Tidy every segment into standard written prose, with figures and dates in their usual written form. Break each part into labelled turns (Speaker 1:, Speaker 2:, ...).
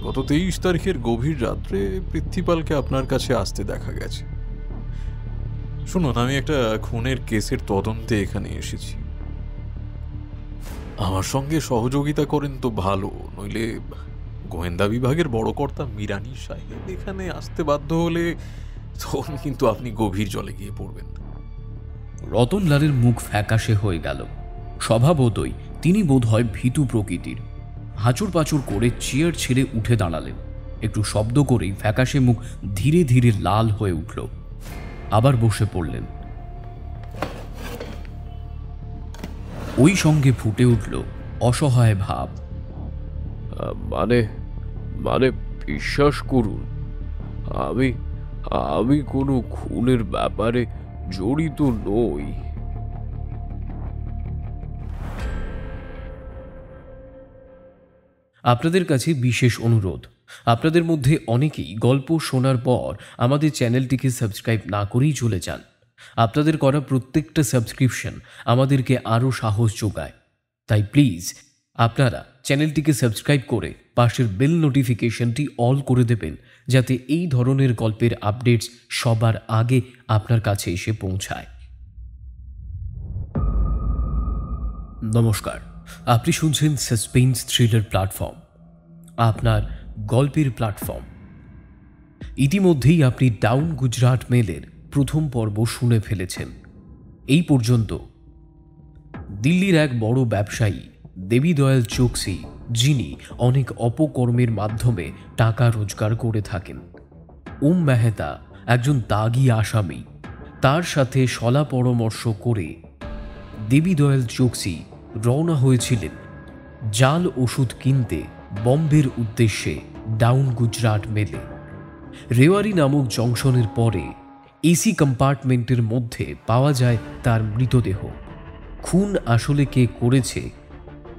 Speaker 1: গত 23 তারিখের গভীর রাত্রে পৃথ্বীপালকে আপনার কাছে আসতে দেখা গেছে। শুনুন, আমি একটা খুনের কেসের তদন্তে এখানে এসেছি। আমার সঙ্গে সহযোগিতা করেন তো ভালো, নইলে গোয়েন্দা বিভাগের বড় কর্তা মিরানি সাহেব এখানে আসতে বাধ্য হলে তখন কিন্তু আপনি গভীর জলে গিয়ে পড়বেন।
Speaker 2: রতনলালের মুখ ফ্যাকাশে হয়ে গেল। স্বভাবতই তিনি বোধহয় ভীতু প্রকৃতির। হাঁচুর পাঁচুর করে চেয়ার ছেড়ে উঠে দাঁড়ালেন। একটু শব্দ করেই ফ্যাকাশে মুখ ধীরে ধীরে লাল হয়ে উঠল। আবার বসে পড়লেন। ওই সঙ্গে ফুটে উঠল অসহায় ভাব।
Speaker 3: মানে মানে বিশ্বাস করুন, আমি আমি কোনো খুনের ব্যাপারে জড়িত নই।
Speaker 2: আপনাদের কাছে বিশেষ অনুরোধ, আপনাদের মধ্যে অনেকেই গল্প শোনার পর আমাদের চ্যানেলটিকে সাবস্ক্রাইব না করেই চলে যান। আপনাদের করা প্রত্যেকটা সাবস্ক্রিপশন আমাদেরকে আরও সাহস যোগায়। তাই প্লিজ আপনারা চ্যানেলটিকে সাবস্ক্রাইব করে পাশের বেল নোটিফিকেশনটি অল করে দেবেন, যাতে এই ধরনের গল্পের আপডেটস সবার আগে আপনার কাছে এসে পৌঁছায়। নমস্কার, আপনি শুনছেন সাসপেন্স থ্রিলার প্ল্যাটফর্ম, আপনার গল্পের প্ল্যাটফর্ম। ইতিমধ্যেই আপনি ডাউন গুজরাট মেলের প্রথম পর্ব শুনে ফেলেছেন। এই পর্যন্ত দিল্লির এক বড় ব্যবসায়ী দেবীদয়াল চোকসি, যিনি অনেক অপকর্মের মাধ্যমে টাকা রোজগার করে থাকেন, ওম মেহতা একজন দাগী আসামি, তার সাথে শলা পরামর্শ করে দেবীদয়াল চোকসি রওনা হয়েছিলেন জাল ওষুধ কিনতে বম্বের উদ্দেশ্যে ডাউন গুজরাট মেলে। রেওয়ারি নামক জংশনের পরে এসি কম্পার্টমেন্টের মধ্যে পাওয়া যায় তার মৃতদেহ। খুন আসলে কে করেছে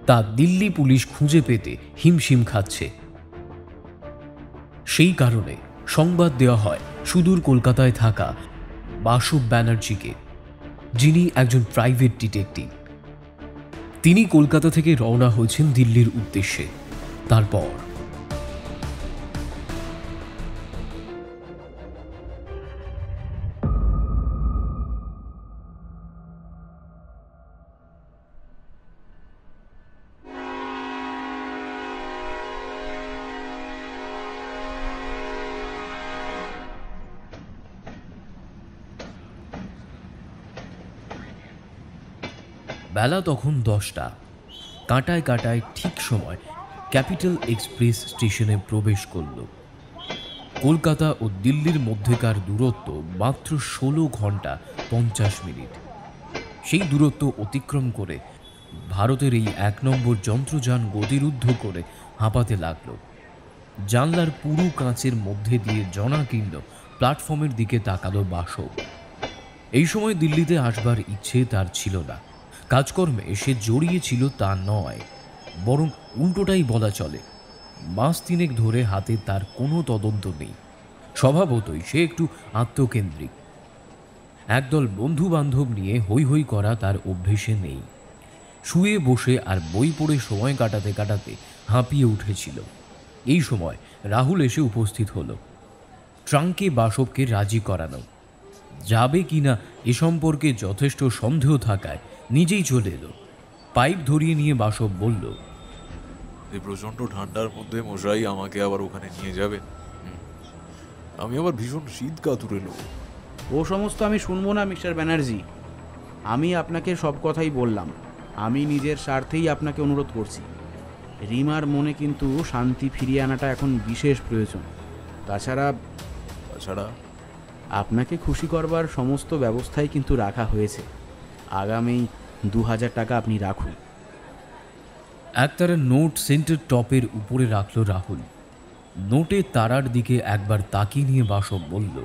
Speaker 2: তা দিল্লি পুলিশ খুঁজে পেতে হিমশিম খাচ্ছে। সেই কারণে সংবাদ দেওয়া হয় সুদূর কলকাতায় থাকা বাসু ব্যানার্জিকে, যিনি একজন প্রাইভেট ডিটেকটিভ। তিনি কলকাতা থেকে রওনা হয়েছেন দিল্লির উদ্দেশ্যে। তারপর বেলা তখন 10টা। কাঁটায় কাঁটায় ঠিক সময় ক্যাপিটাল এক্সপ্রেস স্টেশনে প্রবেশ করল। কলকাতা ও দিল্লির মধ্যেকার দূরত্ব মাত্র 16 ঘন্টা 50 মিনিট। সেই দূরত্ব অতিক্রম করে ভারতের এই 1 নম্বর যন্ত্রযান গতিরুদ্ধ করে হাঁপাতে লাগল। জানলার পুরু কাঁচের মধ্যে দিয়ে জনাকীর্ণ প্ল্যাটফর্মের দিকে তাকালো বাসব। এই সময় দিল্লিতে আসবার ইচ্ছে তার ছিল না। কাজকর্মে সে জড়িয়েছিল তা নয়, বরং উল্টোটাই বলা চলে। মাস 3 ধরে হাতে তার কোনো তদন্ত নেই। স্বভাবতই সে একটু আত্মকেন্দ্রিক। একদল বন্ধু বান্ধব নিয়ে হৈ হৈ করা তার অভ্যেসে নেই। শুয়ে বসে আর বই পড়ে সময় কাটাতে কাটাতে হাঁপিয়ে উঠেছিল। এই সময় রাহুল এসে উপস্থিত হলো। ট্রাঙ্কে বাসবকে রাজি করানো যাবে কিনা এ সম্পর্কে যথেষ্ট সন্দেহ থাকায় নিজেই চলে এলো। পাইপ ধরিয়ে নিয়ে বাসব বলল,
Speaker 1: এই প্রচণ্ড ঠান্ডার মধ্যে মশাই আমাকে আবার ওখানে নিয়ে যাবেন? আমি আবার ভীষণ শীত কাতুরে লোক।
Speaker 4: ও সমস্ত আমি শুনবো না মিস্টার ব্যানার্জি। আমি আপনাকে সব কথাই বললাম। আমি নিজের স্বার্থেই আপনাকে অনুরোধ করছি। রিমার মনে কিন্তু শান্তি ফিরিয়ে আনাটা এখন বিশেষ প্রয়োজন। তাছাড়া আপনাকে খুশি করবার সমস্ত ব্যবস্থাই কিন্তু রাখা হয়েছে। আগামী 2000 টাকা আপনি রাখুন।
Speaker 2: একতারা নোট সেন্টার টপের উপরে রাখল রাহুল। নোটে তারার দিকে একবার তাকিয়ে নিয়ে বাসব বলল,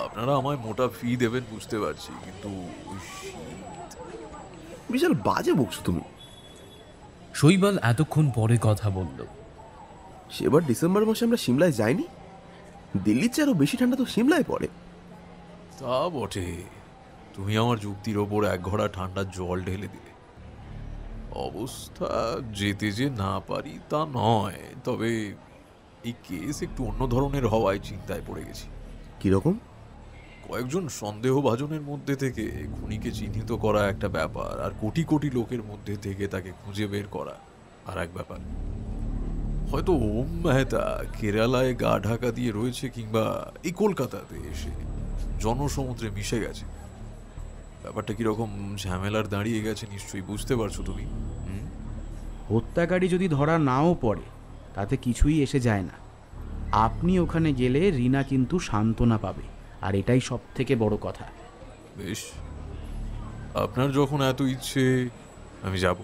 Speaker 1: আপনারা আমায় মোটা ফি দেবেন বুঝতে পারছি, কিন্তু
Speaker 5: বিশাল বাজে বকছো তুমি।
Speaker 2: শৈবাল এতক্ষণ পরে কথা বলল,
Speaker 5: সেবার ডিসেম্বর মাসে আমরা সিমলায় যাইনি? দিল্লির চেয়ে আরো বেশি ঠান্ডা তো সিমলায় পড়ে।
Speaker 1: তা বটে, তুমি আমার যুক্তির ওপর 1 ঘড়া ঠান্ডা জল ঢেলে দিলে। অবস্থা যেতে যে না পারি তা নয়, তবে এই কেস একটু অন্য ধরনের হওয়ায় চিন্তায় পড়ে গেছি।
Speaker 5: কিরকম?
Speaker 1: কয়েকজন সন্দেহভাজনের মধ্যে থেকে খুনিকে চিহ্নিত করা একটা ব্যাপার, আর কোটি কোটি লোকের মধ্যে থেকে তাকে খুঁজে বের করা আর এক ব্যাপার। হয়তো ওম মেহতা কেরালায় গা ঢাকা দিয়ে রয়েছে, কিংবা এই কলকাতাতে এসে জনসমুদ্রে মিশে গেছে। ব্যাপারটা কিরকম ঝামেলার দাঁড়িয়ে গেছে নিশ্চয়ই বুঝতে পারছো তুমি।
Speaker 4: হত্যাকারী যদি ধরা নাও পড়ে তাতে কিছুই এসে যায় না। আপনি ওখানে গেলে রিনা কিন্তু সান্ত্বনা পাবে, আর এটাই সব থেকে বড় কথা।
Speaker 1: বেশ, আপনার যখন এত ইচ্ছে আমি যাব।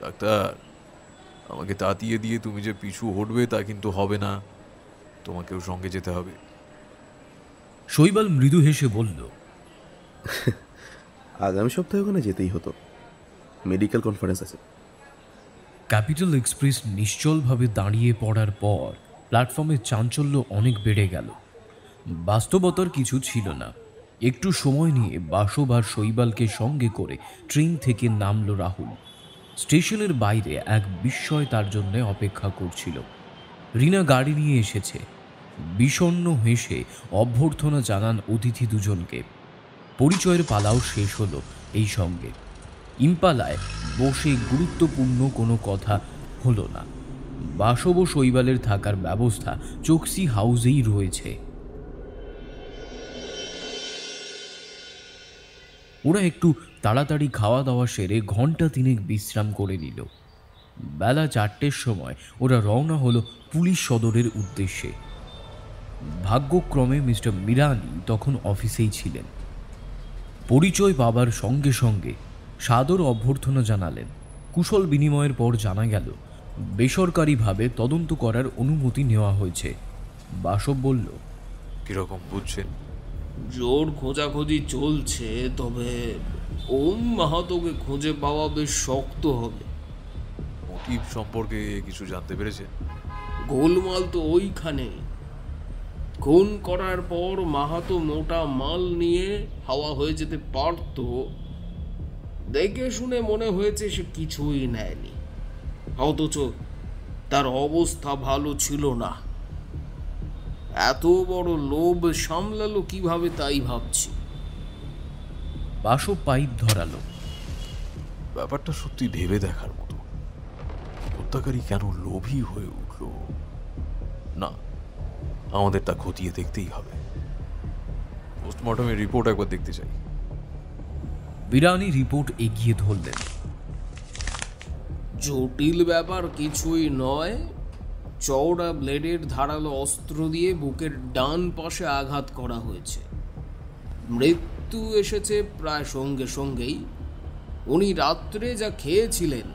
Speaker 1: ডাক্তার, আমাকে তাতিয়ে দিয়ে তুমি যে পিছু হটবে তা কিন্তু হবে না, তোমাকেও সঙ্গে যেতে হবে।
Speaker 2: শৈবাল মৃদু হেসে বলল,
Speaker 5: আগামী সপ্তাহে ওখানে যেতেই হতো, মেডিকেল কনফারেন্স আছে।
Speaker 2: ক্যাপিটাল এক্সপ্রেস নিশ্চলভাবে দাঁড়িয়ে পড়ার পর প্ল্যাটফর্মে চাঞ্চল্য অনেক বেড়ে গেল। বাস্তবতার কিছু ছিল না। একটু সময় নিয়ে বাসব আর শৈবালকে সঙ্গে করে ট্রেন থেকে নামল রাহুল। স্টেশনের বাইরে এক বিস্ময় তার জন্য অপেক্ষা করছিল। রিনা গাড়ি নিয়ে এসেছে। বিষণ্ণ হেসে অভ্যর্থনা জানান অতিথি দুজনকে। পরিচয়ের পালাও শেষ হলো এই সঙ্গে। ইম্পালায় বসে গুরুত্বপূর্ণ কোনো কথা হলো না। বাসব ও শৈবালের থাকার ব্যবস্থা চোকসি হাউসেই রয়েছে। ওরা একটু তাড়াতাড়ি খাওয়া দাওয়া সেরে ঘন্টা তিনেক বিশ্রাম করে নিল। বেলা 4টের সময় ওরা রওনা হলো পুলিশ সদরের উদ্দেশ্যে। ভাগ্যক্রমে মিস্টার মিরানি তখন অফিসেই ছিলেন। পরিচয় পাবার সঙ্গে সঙ্গে সাদর অভ্যর্থনা জানালেন। কুশল বিনিময়ের পর জানা গেল বেসরকারিভাবে তদন্ত করার অনুমতি নেওয়া হয়েছে। বাসব বলল,
Speaker 1: কিরকম বুঝছেন?
Speaker 3: জোর খোঁজাখুঁজি চলছে, তবে ওম মাহাতোকে খুঁজে পাওয়া বেশ শক্ত হবে।
Speaker 1: মোটিভ সম্পর্কে কিছু জানতে পেরেছেন?
Speaker 3: গোলমাল তো ওইখানে। খুন করার পর মাহাতো মোটা মাল নিয়ে হাওয়া হয়ে যেতে পারত। দেখে শুনে মনে হয়েছে সে কিছুই নেয়নি, অথচ তার অবস্থা ভালো ছিল না। এত বড় লোভ সামলালো কিভাবে তাই ভাবছি।
Speaker 2: বাসব পাইপ ধরালো।
Speaker 1: ব্যাপারটা সত্যি ভেবে দেখার মতো। হত্যাকারী কেন লোভী হয়ে উঠল? না, আমাদের তা খতিয়ে দেখতেই হবে। পোস্টমর্টমের রিপোর্ট একবার দেখতে চাই।
Speaker 2: বিরানি রিপোর্ট এগিয়ে ধরলেন।
Speaker 3: জটিল ব্যাপার কিছুই নয়। চওড়া ব্লেডের ধারালো অস্ত্র দিয়ে বুকের ডান পাশে আঘাত করা হয়েছে। মৃত্যু এসেছে প্রায় সঙ্গে সঙ্গেই। উনি রাত্রে যা খেয়েছিলেন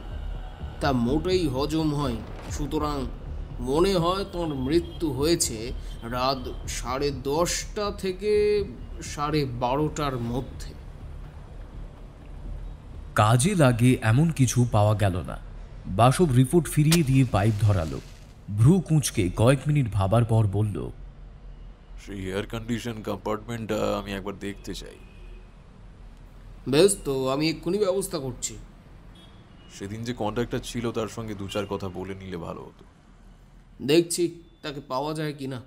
Speaker 3: তা মোটেই হজম হয়, সুতরাং মনে হয় তোর মৃত্যু হয়েছে রাত 10:30 থেকে 12:30 মধ্যে।
Speaker 2: কাজে লাগে এমন কিছু পাওয়া গেল না। বাসব রিপোর্ট ফিরিয়ে দিয়ে পাইপ ধরালো। ভ্রু কুঁচকে কয়েক মিনিট ভাবার পর বলল,
Speaker 1: সেই এয়ার কন্ডিশন কম্পার্টমেন্টটা আমি একবার দেখতে চাই।
Speaker 3: বেশ, তো আমি এক্ষুনি ব্যবস্থা করছি।
Speaker 1: সেদিন যে কন্ট্রাক্টর ছিল তার সঙ্গে 2-4 কথা বলে নিলে ভালো হতো।
Speaker 3: দেখছি তাকে পাওয়া যায় কিনা।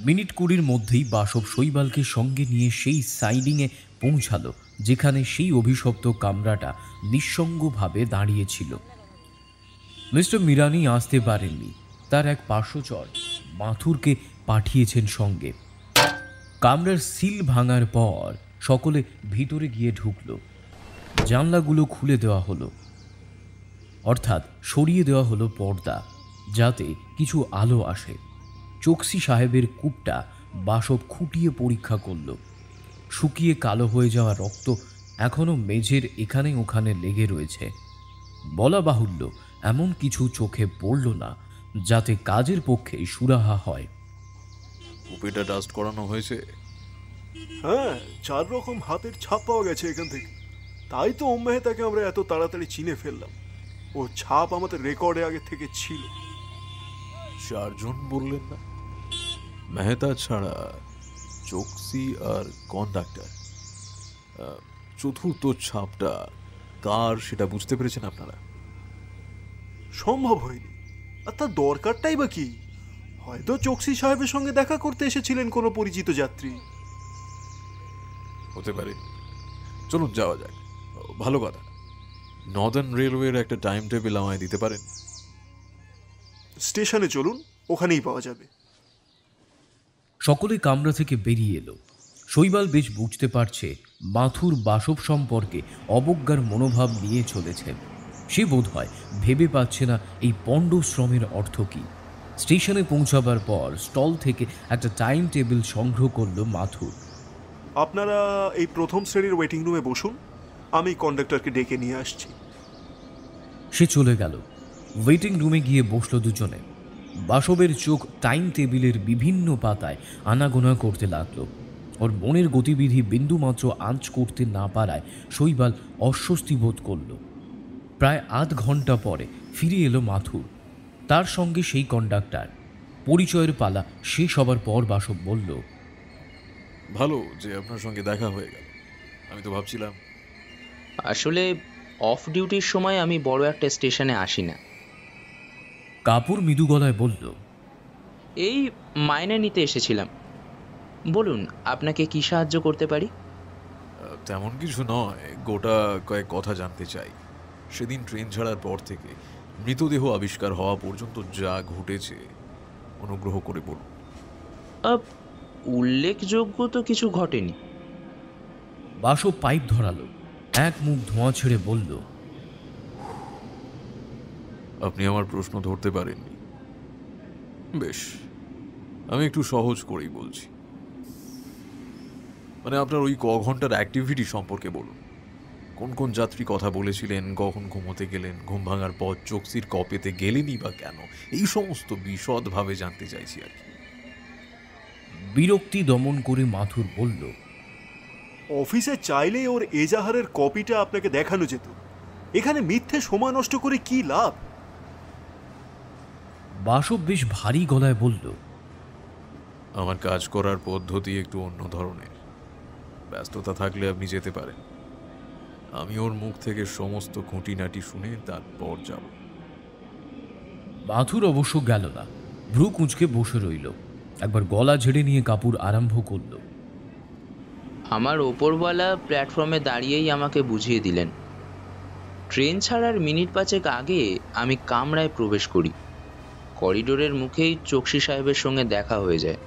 Speaker 2: মিনিট 20 মধ্যেই বাসব শৈবালকে সঙ্গে নিয়ে সেই সাইডিংয়ে পৌঁছালো যেখানে সেই অভিশপ্ত কামরাটা নিঃসঙ্গভাবে দাঁড়িয়েছিল। মিস্টার মিরানি আসতে পারেননি। তার এক পার্শ্বচর মাথুরকে পাঠিয়েছেন সঙ্গে। কামরার সিল ভাঙার পর সকলে ভিতরে গিয়ে ঢুকল। জানলাগুলো খুলে দেওয়া হলো, অর্থাৎ সরিয়ে দেওয়া হলো পর্দা, যাতে কিছু আলো আসে। চোকসি সাহেবের কূপটা বাসব খুঁটিয়ে পরীক্ষা করল। শুকিয়ে কালো হয়ে যাওয়া রক্ত এখনো মেঝের এখানে ওখানে লেগে রয়েছে। বলা বাহুল্য, এমন কিছু চোখে পড়ল না যাতে কাজের পক্ষে সুরাহা হয়।
Speaker 1: কুপিটা ডাস্ট করানো হয়েছে?
Speaker 6: হ্যাঁ, 4 রকম হাতের ছাপ পাওয়া গেছে এখান থেকে। তাই তো ওম মেহতাকে আমরা এত তাড়াতাড়ি চিনে ফেললাম। ও ছাপ আমাদের রেকর্ডে আগে থেকে ছিল।
Speaker 1: 4 জন বললেন না? মেহতা ছাড়া চোকসি আর কন্ডাক্টর, চতুর্থ ছাপটা কার সেটা বুঝতে পেরেছেন আপনারা?
Speaker 6: সম্ভব হয়নি। আর তার দরকারটাই বা কি? হয়তো চোকসি সাহেবের সঙ্গে দেখা করতে এসেছিলেন কোনো পরিচিত যাত্রী।
Speaker 1: হতে পারে। চলুন যাওয়া যাক। ভালো কথা, নর্দার্ন রেলওয়ের একটা টাইম টেবিল আমায় দিতে পারেন?
Speaker 6: স্টেশনে চলুন, ওখানেই পাওয়া যাবে।
Speaker 2: সকলে কামরা থেকে বেরিয়ে এলো। শৈবাল বেশ বুঝতে পারছে মাথুর বাসব সম্পর্কে অবজ্ঞার মনোভাব নিয়ে চলেছে। সে বোধ হয় ভেবে পাচ্ছে না এই পণ্ডশ্রমের অর্থ কী। স্টেশনে পৌঁছাবার পর স্টল থেকে একটা টাইম টেবিল সংগ্রহ করল মাথুর।
Speaker 6: আপনারা এই প্রথম শ্রেণীর ওয়েটিং রুমে বসুন, আমি কন্ডাক্টরকে ডেকে নিয়ে আসছি।
Speaker 2: সে চলে গেল। ওয়েটিং রুমে গিয়ে বসল দুজনে। বাসবের চোখ টাইম টেবিলের বিভিন্ন পাতায় আনাগোনা করতে লাগল। ওর মনের গতিবিধি বিন্দুমাত্র আঁচ করতে না পারায় শৈবাল অস্বস্তি বোধ করল। প্রায় আধ ঘন্টা পরে ফিরে এলো মাথুর, তার সঙ্গে সেই কন্ডাক্টর। পরিচয়ের পালা শেষ হবার পর বাসব বলল,
Speaker 1: ভালো যে আপনার সঙ্গে দেখা হয়ে গেল। আমি তো ভাবছিলাম।
Speaker 7: আসলে অফ ডিউটির সময় আমি বড় একটা স্টেশনে আসি না।
Speaker 2: কাপুর মৃদু গলায় বলল,
Speaker 7: এই মাইনে নিতে এসেছিলাম। বলুন, আপনাকে কি সাহায্য করতে পারি?
Speaker 1: তেমন কিছু নয়, গোটা কয়েক কথা জানতে চাই। সেদিন ট্রেন ছাড়ার পর থেকে মৃতদেহ আবিষ্কার হওয়া পর্যন্ত যা ঘটেছে অনুগ্রহ করে বলুন।
Speaker 7: উল্লেখযোগ্য তো কিছু ঘটেনি।
Speaker 2: বাসব পাইপ ধরালো, এক মুখ ধোঁয়া ছেড়ে বলল,
Speaker 1: আপনি আমার প্রশ্ন ধরতে পারেননি। বেশ, আমি একটু সহজ করেই বলছি। মানে আপনার ওই ঘন্টার অ্যাক্টিভিটি সম্পর্কে বলুন। কোন কোন যাত্রী কথা বলেছিলেন, কখন ঘুমোতে গেলেন, ঘুম ভাঙার পর চোকসির কপেতে গেলেনই বা কেন, এই সমস্ত বিশদভাবে জানতে চাইছি আর কি।
Speaker 2: বিরক্তি দমন করে মাথুর বলল,
Speaker 6: অফিসে চাইলেই ওর এজাহারের কপিটা আপনাকে দেখানো যেত। এখানে মিথ্যে সময় নষ্ট করে কি লাভ?
Speaker 2: বাসব বেশ ভারী গলায় বলল,
Speaker 1: আমার কাজ করার পদ্ধতি একটু অন্য ধরনের। ব্যস্ততা থাকলে আপনি যেতে পারেন, আমি ওর মুখ থেকে সমস্ত খুঁটিনাটি শুনে তারপর যাব।
Speaker 2: মাথুর অবশ্য গেল না, ভ্রু কুঁচকে বসে রইল। একবার গলা ঝেড়ে নিয়ে কাপুর আরম্ভ করল,
Speaker 7: আমার ওপরওয়ালা প্ল্যাটফর্মে দাঁড়িয়েই আমাকে বুঝিয়ে দিলেন। ট্রেন ছাড়ার মিনিট পাঁচেক আগে আমি কামরায় প্রবেশ করি। করিডোরের মুখেই চোকসি সাহেবের সঙ্গে দেখা হয়ে যায়।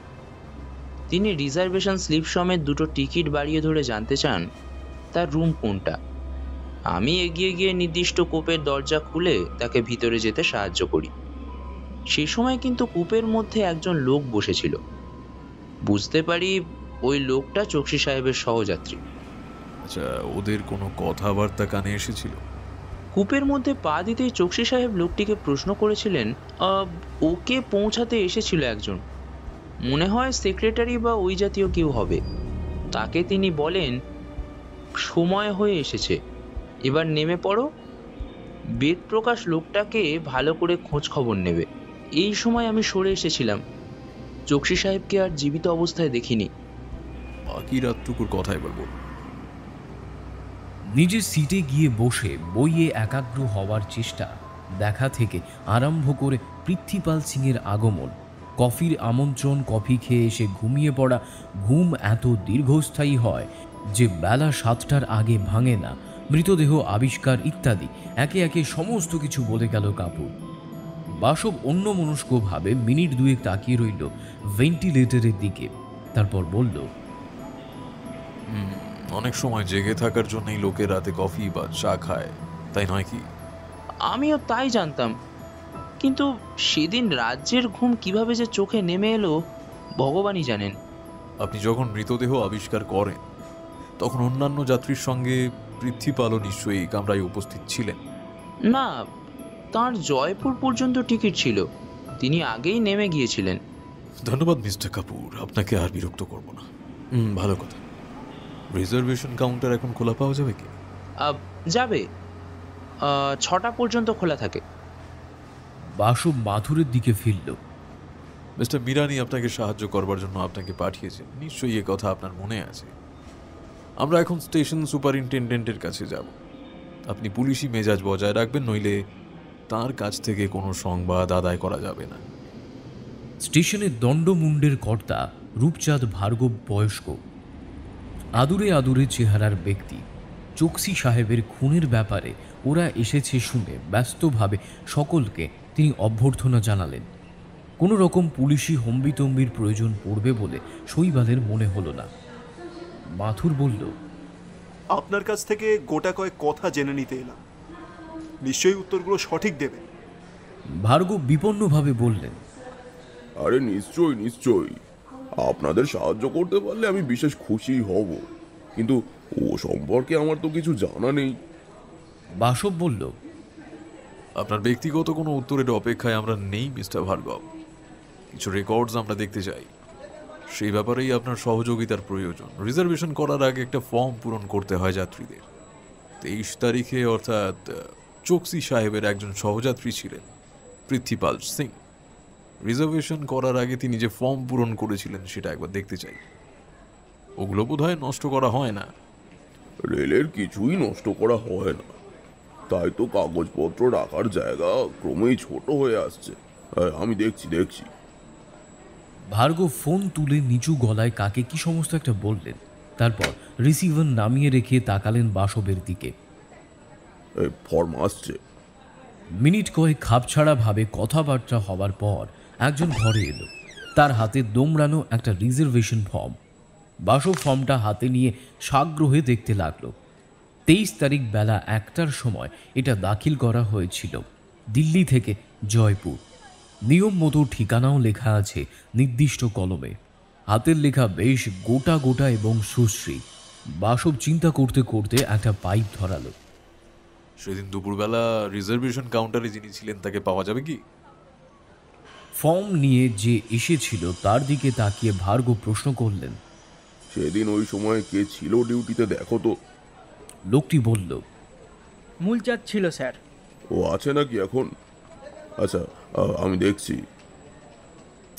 Speaker 7: তিনি রিজার্ভেশন স্লিপ সমেত দুটো টিকিট বাড়িয়ে ধরে জানতে চান তার রুম কোনটা। আমি এগিয়ে গিয়ে নির্দিষ্ট কূপের দরজা খুলে তাকে ভিতরে যেতে সাহায্য করি। সে সময় কিন্তু কূপের মধ্যে একজন লোক বসেছিল। বুঝতে পারি ওই লোকটা চোকসি সাহেবের সহযাত্রী।
Speaker 1: আচ্ছা, ওদের কোনো কথাবার্তা কানে এসেছিল?
Speaker 7: কূপের মধ্যে পা দিতেই চোকসি সাহেব লোকটিকে প্রশ্ন করেছিলেন, ওকে পৌঁছাতে এসেছিল একজন, মনে হয় সেক্রেটারি বা ওই জাতীয় কেউ হবে। তাকে তিনি বলেন, সময় হয়ে এসেছে, এবার নেমে পড়ো। বেদপ্রকাশ লোকটাকে ভালো করে খোঁজ খবর নেবে। এই সময় আমি সরে এসেছিলাম। চোকসি সাহেবকে আর জীবিত অবস্থায় দেখিনি।
Speaker 1: বাকি রাতটুকুর কথা এবার বলুন।
Speaker 2: নিজের সিটে গিয়ে বসে বইয়ে একাগ্র হওয়ার চেষ্টা, দেখা থেকে আরম্ভ করে পৃথ্বীপাল সিংয়ের আগমন, কফির আমন্ত্রণ, কফি খেয়ে এসে ঘুমিয়ে পড়া, ঘুম এত দীর্ঘস্থায়ী হয় যে বেলা 7টার আগে ভাঙে না, মৃতদেহ আবিষ্কার ইত্যাদি একে একে সমস্ত কিছু বলে গেল কাপুর। বাসব অন্যমনস্কভাবে মিনিট দুয়েক তাকিয়ে রইল ভেন্টিলেটরের দিকে, তারপর বলল,
Speaker 1: অনেক সময় জেগে থাকার জন্যই লোকে রাতে কফি বা চা খায়, তাই নয় কি?
Speaker 7: আমিও তাই জানতাম, কিন্তু সেদিন রাজ্যের ঘুম কিভাবে যে চোখে নেমে এলো ভগবানই জানেন।
Speaker 1: আপনি যখন মৃতদেহ আবিষ্কার করেন তখন অন্যান্য যাত্রীর সঙ্গে পৃথ্বীপালও নিশ্চয়ই কামরায় উপস্থিত ছিলেন?
Speaker 7: না, তার জয়পুর পর্যন্ত টিকিট ছিল, তিনি আগেই নেমে গিয়েছিলেন।
Speaker 1: ধন্যবাদ মিস্টার কাপুর, আপনাকে আর বিরক্ত করব না। ভালো কথা, রিজার্ভেশন কাউন্টার এখন খোলা পাওয়া যাবে কি?
Speaker 7: যাবে, 6টা পর্যন্ত খোলা থাকে।
Speaker 2: বাসব মাথুরের দিকে ফিরল।
Speaker 1: মিস্টার মিরানি আপনাকে সাহায্য করবার জন্য আপনাকে পাঠিয়েছেন, নিশ্চয়ই এ কথা আপনার মনে আছে। আমরা এখন স্টেশন সুপারিনটেন্ডেন্টের কাছে যাব। আপনি পুলিশি মেজাজ বজায় রাখবেন, নইলে তার কাছ থেকে কোনো সংবাদ আদায় করা যাবে না।
Speaker 2: স্টেশনের দণ্ডমুণ্ডের কর্তা রূপচাঁদ ভার্গব বয়স্ক, আদুরে আদুরে চেহারার ব্যক্তি। চোকসি সাহেবের খুনের ব্যাপারে ওরা এসেছে শুনে ব্যস্তভাবে সকলকে তিনি অভ্যর্থনা জানালেন। কোনো রকম পুলিশি হম্বিতম্বির প্রয়োজন পড়বে বলে শৈবালের মনে হলো না। মাথুর বলল,
Speaker 6: আপনার কাছ থেকে গোটা কয়েক কথা জেনে নিতে এলাম, নিশ্চয়ই উত্তরগুলো সঠিক দেবেন।
Speaker 2: ভার্গব বিপন্নভাবে বললেন,
Speaker 5: আরে নিশ্চয়ই নিশ্চয়ই, আপনাদের সাহায্য করতে পারলে আমি বিশেষ খুশি হব, কিন্তু ও সম্পর্কে আমার তো কিছু জানা নেই।
Speaker 2: বাসব বলল,
Speaker 1: আপনার ব্যক্তিগত কোনো উত্তরের অপেক্ষায় আমরা নেই মিস্টার ভার্গব। কিছু রেকর্ডস আমরা দেখতে চাই, সেই ব্যাপারেই আপনার সহযোগিতার প্রয়োজন। রিজার্ভেশন করার আগে একটা ফর্ম পূরণ করতে হয় যাত্রীদের। 23 তারিখে, অর্থাৎ চোকসি সাহেবের একজন সহযাত্রী ছিলেন পৃথ্বীপাল সিং। রিজার্ভেশন করার আগে তিনি যে ফর্ম পূরণ করেছিলেন সেটা একবার দেখতে চাই। ওগুলো বোধহয় নষ্ট করা হয় না।
Speaker 5: রেলের কিছুই নষ্ট করা হয় না, তাই তো কাগজপত্র রাখার জায়গা ক্রমেই ছোট হয়ে আসছে। আমি দেখছি।
Speaker 2: ভার্গব ফোন তুলে নিচু গলায় কাকে কি সমস্ত একটা বললেন, তারপর রিসিভার নামিয়ে রেখে তাকালেন বাসবের দিকে।
Speaker 5: ফর্ম আসছে।
Speaker 2: মিনিট কয়েক খাপছাড়া ভাবে কথাবার্তা হবার পর একজন ঘরে এলো, তার হাতে দোমড়ানো একটা রিজার্ভেশন ফর্ম। বাসব ফর্মটা হাতে নিয়ে সাগ্রহে দেখতে লাগলো। 23 তারিখ বেলা 1টার সময় এটা দাখিল করা হয়েছিল দিল্লি থেকে জয়পুর। নিয়ম মতো ঠিকানাও লেখা আছে নির্দিষ্ট কলমে। হাতের লেখা বেশ গোটা গোটা এবং সুশ্রী। বাসব চিন্তা করতে করতে একটা পাইপ ধরালো।
Speaker 1: সেদিন দুপুরবেলা রিজার্ভেশন কাউন্টারে যিনি ছিলেন তাকে পাওয়া যাবে কি?
Speaker 2: ফর্ম নিয়ে যে এসেছিল তার দিকে তাকিয়ে ভার্গব প্রশ্ন করলেন,
Speaker 5: সেদিন ওই সময় কে ছিল ডিউটিতে দেখো তো।
Speaker 2: লোকটি বলল,
Speaker 8: মূলচাঁদ ছিল স্যার।
Speaker 5: ও আছে নাকি এখন? আচ্ছা, আমি দেখছি।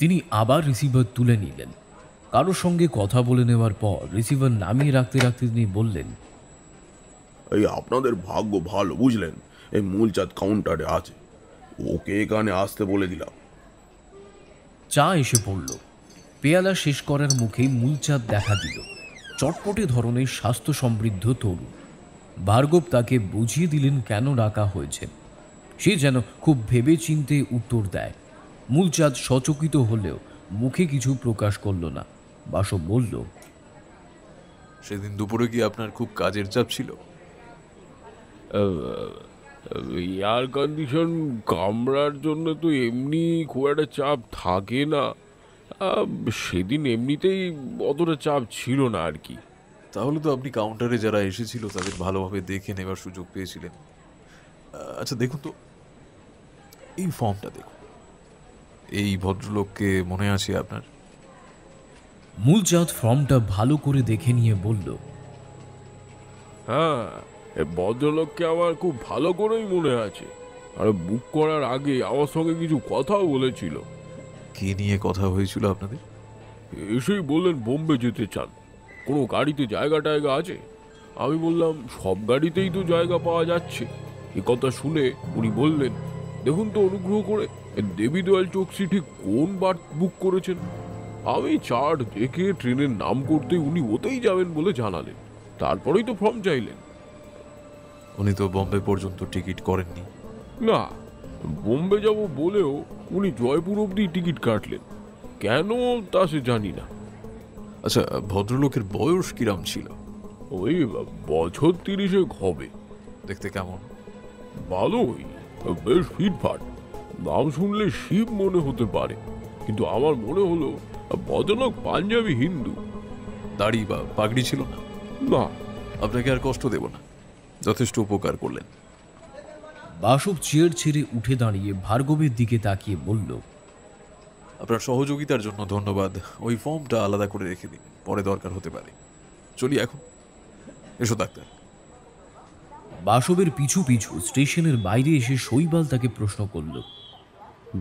Speaker 2: তিনি আবার রিসিভার তুলে নিলেন। কারোর সঙ্গে কথা বলে নেওয়ার পর রিসিভার নামিয়ে রাখতে রাখতে তিনি বললেন,
Speaker 5: এই আপনাদের ভাগ্য ভালো বুঝলেন, এই মূলচাঁদ কাউন্টারে আছে, ওকে এখানে আসতে বলে দিলাম।
Speaker 2: চা এসে পড়ল। পেয়ালা শেষ করার মুখেই মূলচাঁদ দেখা দিল। চটপটে ধরনের স্বাস্থ্য সমৃদ্ধ তরুণ। ভার্গব তাকে বুঝিয়ে দিলেন কেন ডাকা হয়েছে। সে যেন খুব ভেবে চিন্তে উত্তর দেয়। মূলচাঁদ সচকিত হলেও মুখে কিছু প্রকাশ করল না। বাসব বলল,
Speaker 1: সেদিন দুপুরে কি আপনার খুব কাজের চাপ ছিল?
Speaker 9: এয়ার কন্ডিশন কামরার জন্য তো এমনি খুব একটা চাপ থাকে না। সেদিন এমনিতেই অতটা চাপ ছিল না আর কি।
Speaker 1: তাহলে তো আপনি কাউন্টারে যারা এসেছিল তাদের ভালোভাবে দেখে নেবার সুযোগ পেয়েছিলেন। আচ্ছা দেখুন তো, এই ফর্মটা দেখুন। এই ভদ্রলোককে মনে আছে আপনার?
Speaker 2: মূলচাঁদ ফর্মটা ভালো করে দেখে নিয়ে বলল,
Speaker 9: হ্যাঁ, ভদ্রলোককে আমার খুব ভালো করেই মনে আছে। আর বুক করার আগে আমার সঙ্গে কিছু কথাও বলেছিল।
Speaker 1: কে নিয়ে কথা হয়েছিল আপনাদের?
Speaker 9: এসেই বললেন বোম্বে যেতে চান, কোনো গাড়িতে জায়গা টায়গা আছে? আমি বললাম সব গাড়িতেই তো জায়গা পাওয়া যাচ্ছে। এ কথা শুনে উনি বললেন, দেখুন তো অনুগ্রহ করে দেবী দয়াল চোকসি ঠিক কোন বার্থ বুক করেছেন। আমি চার্ট দেখে ট্রেনের নাম করতে উনি ওতেই যাবেন বলে জানালেন। তারপরেই তো ফর্ম চাইলেন।
Speaker 1: উনি তো বোম্বে পর্যন্ত টিকিট করেননি।
Speaker 9: না, বোম্বে যাব বলেও উনি জয়পুর অবধি টিকিট কাটলেন। কেন তা সে জানি না।
Speaker 1: আচ্ছা, ভদ্রলোকের বয়স কিরাম ছিল?
Speaker 9: ওই বছর 30 হবে।
Speaker 1: দেখতে কেমন?
Speaker 9: ভালোই, বেশ ফিটফাট। নাম শুনলে শিব মনে হতে পারে, কিন্তু আমার মনে হলো ভদ্রলোক পাঞ্জাবি হিন্দু।
Speaker 1: দাড়ি বা পাগড়ি ছিল না?
Speaker 9: না।
Speaker 1: আপনাকে আর কষ্ট দেব না, যথেষ্ট উপকার করলেন।
Speaker 2: বাসব চেয়ার ছেড়ে উঠে দাঁড়িয়ে ভার্গবের দিকে তাকিয়ে বলল,
Speaker 1: আপনার সহযোগিতার জন্য ধন্যবাদ। ওই ফর্মটা আলাদা করে রেখে দিন, পরে দরকার হতে পারে। চলি এখন। এসো ডাক্তার।
Speaker 2: বাসবের পিছু পিছু স্টেশনের বাইরে এসে শৈবাল তাকে প্রশ্ন করল,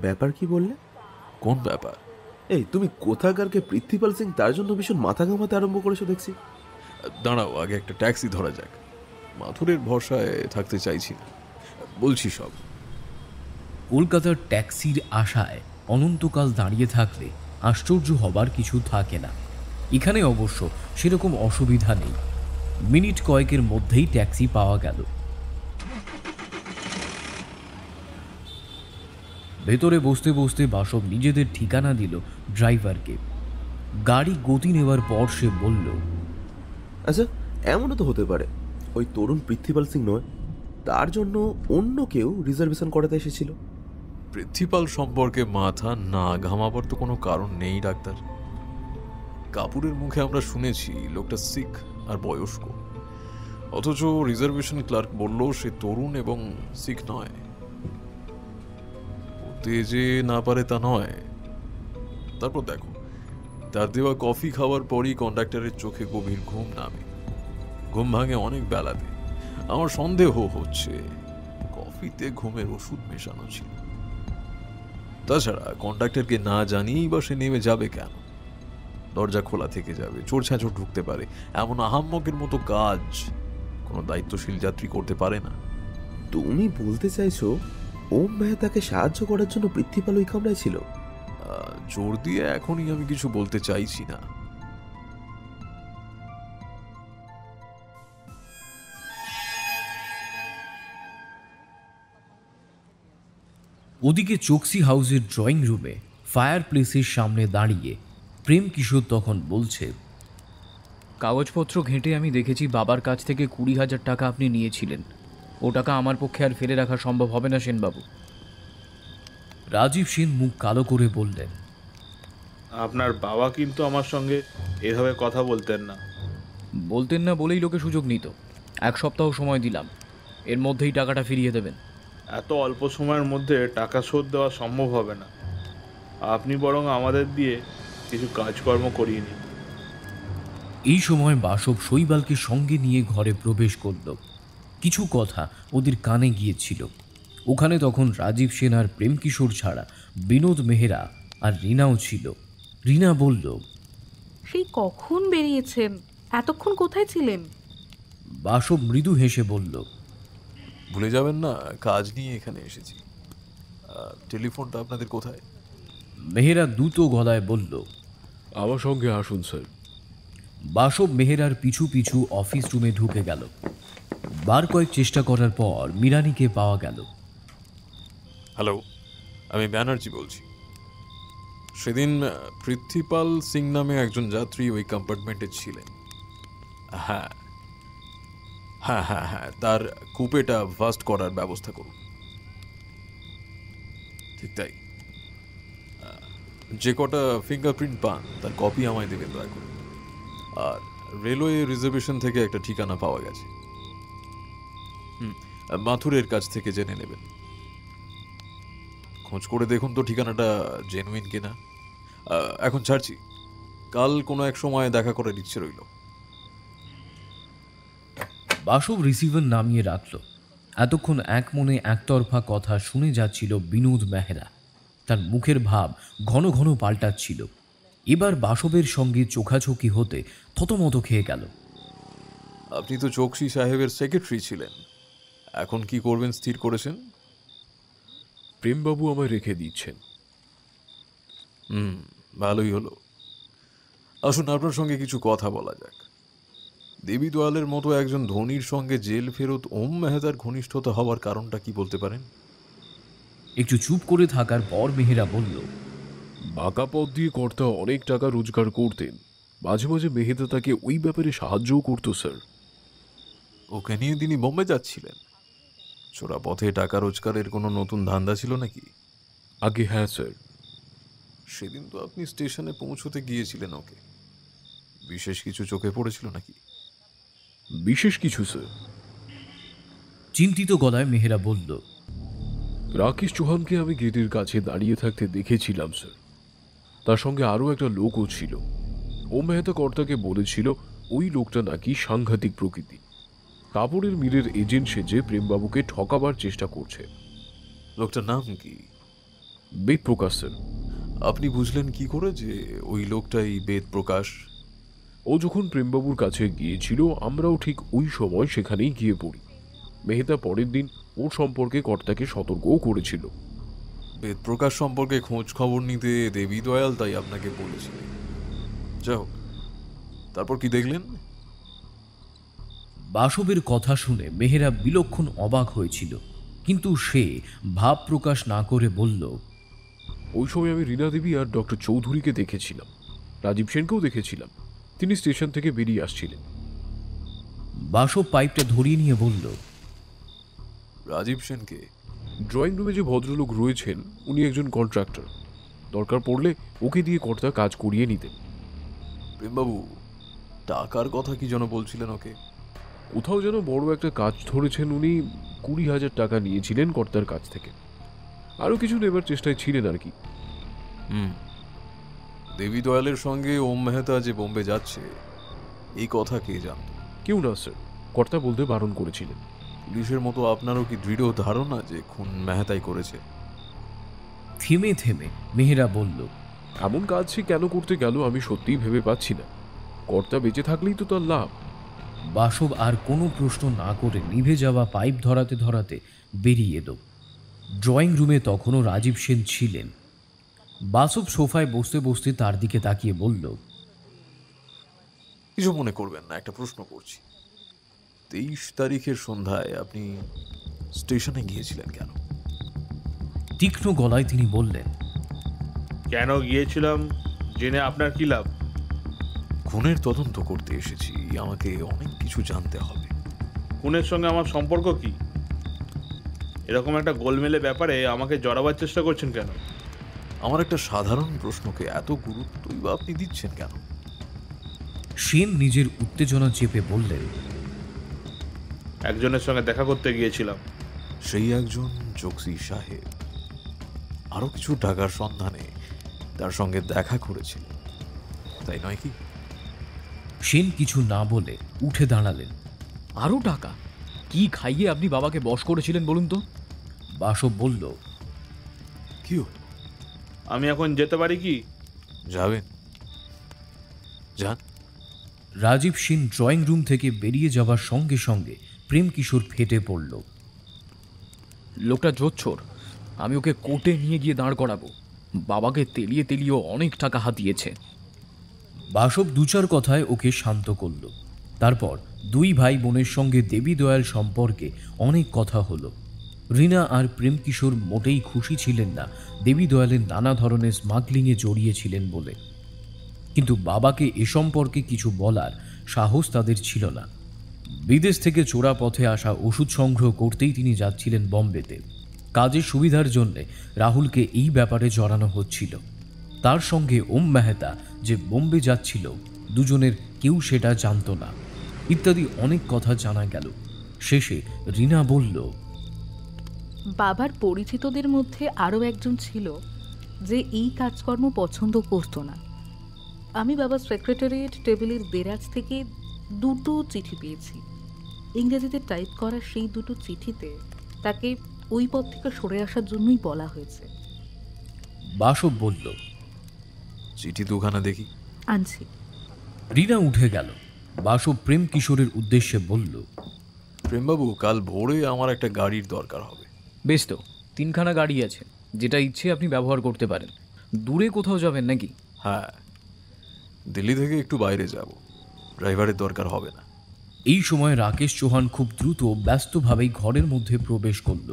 Speaker 5: ব্যাপার কি বললে?
Speaker 1: কোন ব্যাপার?
Speaker 5: এই তুমি কোথাকারকে পৃথ্বীপাল সিং তার জন্য ভীষণ মাথা ঘামাতে আরম্ভ করেছো দেখছি।
Speaker 1: দাঁড়াও, আগে একটা ট্যাক্সি ধরা যাক। মাথুরের ভরসায় থাকতে চাইছি না, বলছি সব।
Speaker 2: কলকাতার ট্যাক্সির আশায় অনন্তকাল দাঁড়িয়ে থাকলে আশ্চর্য হবার কিছু থাকে না। এখানে অবশ্য সেরকম অসুবিধা নেই। মিনিট কয়েকের মধ্যেই ট্যাক্সি পাওয়া গেল। ভেতরে বসতে বসতে বাসব নিজেদের ঠিকানা দিল ড্রাইভারকে। গাড়ি গতি নেওয়ার পর সে বলল,
Speaker 5: আচ্ছা, এমনও তো হতে পারে ওই তরুণ পৃথ্বীপাল সিং নয়, তার জন্য অন্য কেউ রিজার্ভেশন করাতে এসেছিল।
Speaker 1: পৃথ্বীপাল সম্পর্কে মাথা না ঘামাবার তো কোনো কারণ নেই ডাক্তার। কাপুরের মুখে আমরা শুনেছি লোকটা শিখ আর বয়স্ক, অথচ রিজার্ভেশন ক্লার্ক বলল সে তরুণ এবং শিখ নয়। ওতে যে না পারে তা নয়। তারপর দেখো, তার দেওয়া কফি খাওয়ার পরই কন্ডাক্টরের চোখে গভীর ঘুম নামে। ঘুম ভাঙে অনেক বেলাতে। আমার সন্দেহ হচ্ছে কফিতে ঘুমের ওষুধ মেশানো ছিল। তাছাড়া কন্ডাক্টরকে না জানিয়েই বা সে নেমে যাবে কেন? দরজা খোলা থেকে যাবে, চোর ছাঁচোর ঢুকতে পারে, এমন আহাম্মকের মতো কাজ কোনো দায়িত্বশীল যাত্রী করতে পারে না।
Speaker 5: তুমি বলতে চাইছো ওম মেহতাকে সাহায্য করার জন্য পৃথ্বীপাল ওই কামরায় ছিল?
Speaker 1: জোর দিয়ে এখনই আমি কিছু বলতে চাইছি না।
Speaker 2: ওদিকে চোকসি হাউসের ড্রয়িং রুমে ফায়ার প্লেসের সামনে দাঁড়িয়ে প্রেম কিশোর তখন বলছে,
Speaker 10: কাগজপত্র ঘেঁটে আমি দেখেছি বাবার কাছ থেকে 20,000 টাকা আপনি নিয়েছিলেন। ও টাকা আমার পক্ষে আর ফেলে রাখা সম্ভব হবে না সেনবাবু।
Speaker 2: রাজীব সেন মুখ কালো করে বললেন,
Speaker 11: আপনার বাবা কিন্তু আমার সঙ্গে এভাবে কথা বলতেন না।
Speaker 10: বলতেন না বলেই লোকে সুযোগ নিত। 1 সপ্তাহ সময় দিলাম, এর মধ্যেই টাকাটা ফিরিয়ে দেবেন।
Speaker 11: এত অল্প সময়ের মধ্যে টাকা শোধ দেওয়া সম্ভব হবে না। আপনি বরং আমাদের দিয়ে কিছু কাজকর্ম করিয়ে নিন।
Speaker 2: এই সময় বাসব শৈবালকে সঙ্গে নিয়ে ঘরে প্রবেশ করল। কিছু কথা ওদের কানে গিয়েছিল। ওখানে তখন রাজীব সেন আর প্রেম কিশোর ছাড়া বিনোদ মেহরা আর রিনাও ছিল। রিনা বলল,
Speaker 12: সেই কখন বেরিয়েছেন? এতক্ষণ কোথায় ছিলেন?
Speaker 2: বাসব মৃদু হেসে বলল,
Speaker 1: ভুলে যাবেন না, কাজ নিয়ে এখানে এসেছি। টেলিফোনটা আপনাদের কোথায়?
Speaker 2: মেহরা দ্রুত গলায় বলল,
Speaker 9: আমার সঙ্গে আসুন স্যার।
Speaker 2: বাসব মেহরার পিছু পিছু অফিস রুমে ঢুকে গেল। বার কয়েক চেষ্টা করার পর মিরানিকে পাওয়া গেল।
Speaker 1: হ্যালো, আমি ব্যানার্জি বলছি। সেদিন পৃথ্বীপাল সিং নামে একজন যাত্রী ওই কম্পার্টমেন্টে ছিলেন। হ্যাঁ হ্যাঁ হ্যাঁ হ্যাঁ, তার কুপেটা ফাস্ট করার ব্যবস্থা করুন। ঠিক তাই। যে কটা ফিঙ্গারপ্রিন্ট পান তার কপি আমায় দেবেন দয়া করে। আর রেলওয়ে রিজার্ভেশন থেকে একটা ঠিকানা পাওয়া গেছে, মাথুরের কাছ থেকে জেনে নেবেন। খোঁজ করে দেখুন তো ঠিকানাটা জেনুইন কিনা। এখন ছাড়ছি, কাল কোনো এক সময় দেখা করার ইচ্ছে রইল।
Speaker 2: বাসব রিসিভার নামিয়ে রাখল। এতক্ষণ এক মনে একতরফা কথা শুনে যাচ্ছিল বিনোদ মেহরা। তার মুখের ভাব ঘন ঘন পাল্টাচ্ছিল। এবার বাসবের সঙ্গে চোখাচোখি হতে থতমত খেয়ে গেল।
Speaker 1: আপনি তো চোকসি সাহেবের সেক্রেটারি ছিলেন, এখন কি করবেন স্থির করেছেন?
Speaker 9: প্রেমবাবু আমায় রেখে দিচ্ছেন।
Speaker 1: ভালোই হলো। আসুন আপনার সঙ্গে কিছু কথা বলা যাক। দেবী দয়ালের মতো একজন ধনীর সঙ্গে জেল ফেরত ওম মেহতার ঘনিষ্ঠতা হওয়ার কারণটা কি বলতে পারেন?
Speaker 2: একটু চুপ করে থাকার পর মেহেরা বলল,
Speaker 9: বাঁকা পথ দিয়ে কর্তা অনেক টাকা রোজগার করতেন। মাঝে মাঝে মেহেদা তাকে ওই ব্যাপারে সাহায্যও করতো স্যার।
Speaker 1: ওকে নিয়ে তিনি বোম্বে যাচ্ছিলেন? চোরা পথে টাকা রোজগারের কোনো নতুন ধান্দা ছিল নাকি?
Speaker 9: আগে হ্যাঁ স্যার।
Speaker 1: সেদিন তো আপনি স্টেশনে পৌঁছতে গিয়েছিলেন, ওকে বিশেষ কিছু চোখে পড়েছিল নাকি?
Speaker 9: বিশেষ কিছু স্যার।
Speaker 2: চিন্তিত গলায় মেহেরা বলল,
Speaker 9: রাকেশ চৌহানকে আমি গেটের কাছে দাঁড়িয়ে থাকতে দেখেছিলাম স্যার। তার সঙ্গে আরও একটা লোকও ছিল। ও মেহতা কর্তাকে বলেছিল ওই লোকটা নাকি সাংঘাতিক প্রকৃতি। কাপড়ের মিলের এজেন্ট সেজে প্রেমবাবুকে ঠকাবার চেষ্টা করছে।
Speaker 1: লোকটার নাম কি?
Speaker 9: বেদপ্রকাশ স্যার।
Speaker 1: আপনি বুঝলেন কি করে যে ওই লোকটাই বেদ প্রকাশ?
Speaker 9: ও যখন প্রেমবাবুর কাছে গিয়েছিল আমরাও ঠিক ওই সময় সেখানেই গিয়ে পড়ি। মেহতা পরের দিন ওর সম্পর্কে কর্তাকে সতর্কও করেছিল।
Speaker 1: বেদ প্রকাশ সম্পর্কে খোঁজ খবর নিতে দেবী দয়াল তাই আপনাকে বলেছিলেন। যাই হোক, তারপর কি দেখলেন?
Speaker 2: বাসবের কথা শুনে মেহেরা বিলক্ষণ অবাক হয়েছিল, কিন্তু সে ভাব প্রকাশ না করে বলল,
Speaker 9: ওই সময় আমি রীনা দেবী আর ডক্টর চৌধুরীকে দেখেছিলাম, রাজীব সেনকেও দেখেছিলাম। তিনি স্টেশন থেকে বেরিয়ে আসছিলেন।
Speaker 2: বাসব পাইপটা ধরিয়ে নিয়ে বলল,
Speaker 1: রাজীব সেনকে?
Speaker 9: ড্রয়িং রুমে যে ভদ্রলোক রয়েছেন উনি একজন কন্ট্রাক্টর। দরকার পড়লে ওকে দিয়ে কর্তা কাজ করিয়ে নিতেন।
Speaker 1: প্রেমবাবু টাকার কথা কি যেন বলছিলেন ওকে?
Speaker 9: কোথাও যেন বড় একটা কাজ ধরেছেন উনি, 20,000 টাকা নিয়েছিলেন কর্তার কাছ থেকে। আরও কিছু নেবার চেষ্টায় ছিলেন আর কি।
Speaker 1: দেবী দয়ালের সঙ্গে ওম মেহতা যে বোম্বে যাচ্ছে এই কথা কে জানত?
Speaker 9: কেউ না স্যার, কর্তা বলতে বারণ করেছিলেন।
Speaker 1: পুলিশের মতো আপনারও কি দৃঢ় ধারণা যে খুন মেহতাই করেছে?
Speaker 2: থেমে থেমে মেহেরা বলল,
Speaker 9: এমন কাজ সে কেন করতে গেল আমি সত্যিই ভেবে পাচ্ছি না। কর্তা বেঁচে থাকলেই তো তার লাভ।
Speaker 2: বাসব আর কোনো প্রশ্ন না করে নিভে যাওয়া পাইপ ধরাতে ধরাতে বেরিয়ে এলো। ড্রয়িং রুমে তখনও রাজীব সেন ছিলেন। বাসব সোফায় বসতে বসতে তার দিকে তাকিয়ে বলল,
Speaker 1: কিছু মনে করবেন না, একটা প্রশ্ন করছি। 23 তারিখের সন্ধ্যায় আপনি স্টেশনে গিয়েছিলেন কেন?
Speaker 2: তীক্ষ্ণ গলায় তিনি বললেন,
Speaker 11: কেন গিয়েছিলাম জেনে আপনার কি লাভ?
Speaker 1: খুনের তদন্ত করতে এসেছি, আমাকে অনেক কিছু জানতে হবে।
Speaker 11: খুনের সঙ্গে আমার সম্পর্ক কি? এরকম একটা গোলমেলে ব্যাপারে আমাকে জড়াবার চেষ্টা করছেন কেন?
Speaker 1: আমার একটা সাধারণ প্রশ্নকে এত গুরুত্বই বা আপনি দিচ্ছেন কেন?
Speaker 2: সেন নিজের উত্তেজনা চেপে বললেন,
Speaker 11: একজনের সঙ্গে দেখা করতে গিয়েছিলাম।
Speaker 1: সেই একজন জোকসি সাহেব আরো কিছু টাকার সন্ধানে তার সঙ্গে দেখা করেছিল, তাই নয় কি?
Speaker 2: সেন কিছু না বলে উঠে দাঁড়ালেন।
Speaker 10: আরও টাকা? কি খাইয়ে আপনি বাবাকে বশ করেছিলেন বলুন তো?
Speaker 2: বাসব বলল,
Speaker 1: কি হলো?
Speaker 11: আমি এখন যেতে পারি কি?
Speaker 1: যাবেন, যান।
Speaker 2: রাজীব সেন ড্রয়িং রুম থেকে বেরিয়ে যাওয়ার সঙ্গে সঙ্গে প্রেম কিশোর ফেটে পড়ল।
Speaker 10: লোকটা জোচ্চোর, আমি ওকে কোর্টে নিয়ে গিয়ে দাঁড় করাবো। বাবাকে তেলিয়ে তেলিয়ে অনেক টাকা হাতিয়েছে।
Speaker 2: বাসব দু চার কথায় ওকে শান্ত করল। তারপর দুই ভাই বোনের সঙ্গে দেবী দয়াল সম্পর্কে অনেক কথা হলো। রীনা আর প্রেম কিশোর মোটেই খুশি ছিলেন না দেবী দয়ালের নানা ধরনের স্মাগলিংয়ে জড়িয়েছিলেন বলে, কিন্তু বাবাকে এ সম্পর্কে কিছু বলার সাহস তাদের ছিল না। বিদেশ থেকে চোরা পথে আসা ওষুধ সংগ্রহ করতেই তিনি যাচ্ছিলেন বম্বেতে। কাজের সুবিধার জন্যে রাহুলকে এই ব্যাপারে জড়ানো হচ্ছিল। তার সঙ্গে ওম মেহতা যে বোম্বে যাচ্ছিল দুজনের কেউ সেটা জানত না, ইত্যাদি অনেক কথা জানা গেল। শেষে রীনা বলল,
Speaker 12: বাবার পরিচিতদের মধ্যে আরও একজন ছিল যে এই কাজকর্ম পছন্দ করত না। আমি বাবার সেক্রেটারিয়েট টেবিলের দেরাজ থেকে দুটো চিঠি পেয়েছি। ইংরেজিতে টাইপ করা সেই দুটো চিঠিতে তাকে ওই পথ থেকে সরে আসার জন্যই বলা হয়েছে।
Speaker 2: বাসব বলল,
Speaker 1: চিঠি দুখানা দেখি।
Speaker 12: আনছি।
Speaker 2: রীনা উঠে গেল। বাসব প্রেম কিশোরের উদ্দেশ্যে বলল,
Speaker 1: প্রেমবাবু, কাল ভোরে আমার একটা গাড়ির দরকার হবে।
Speaker 10: বেশ তো, 3খানা গাড়ি আছে, যেটা ইচ্ছে আপনি ব্যবহার করতে পারেন। দূরে কোথাও যাবেন নাকি?
Speaker 1: হ্যাঁ, দিল্লি থেকে একটু বাইরে যাব, ড্রাইভারের দরকার হবে না।
Speaker 2: এই সময় রাকেশ চৌহান খুব দ্রুত ব্যস্তভাবেই ঘরের মধ্যে প্রবেশ করল।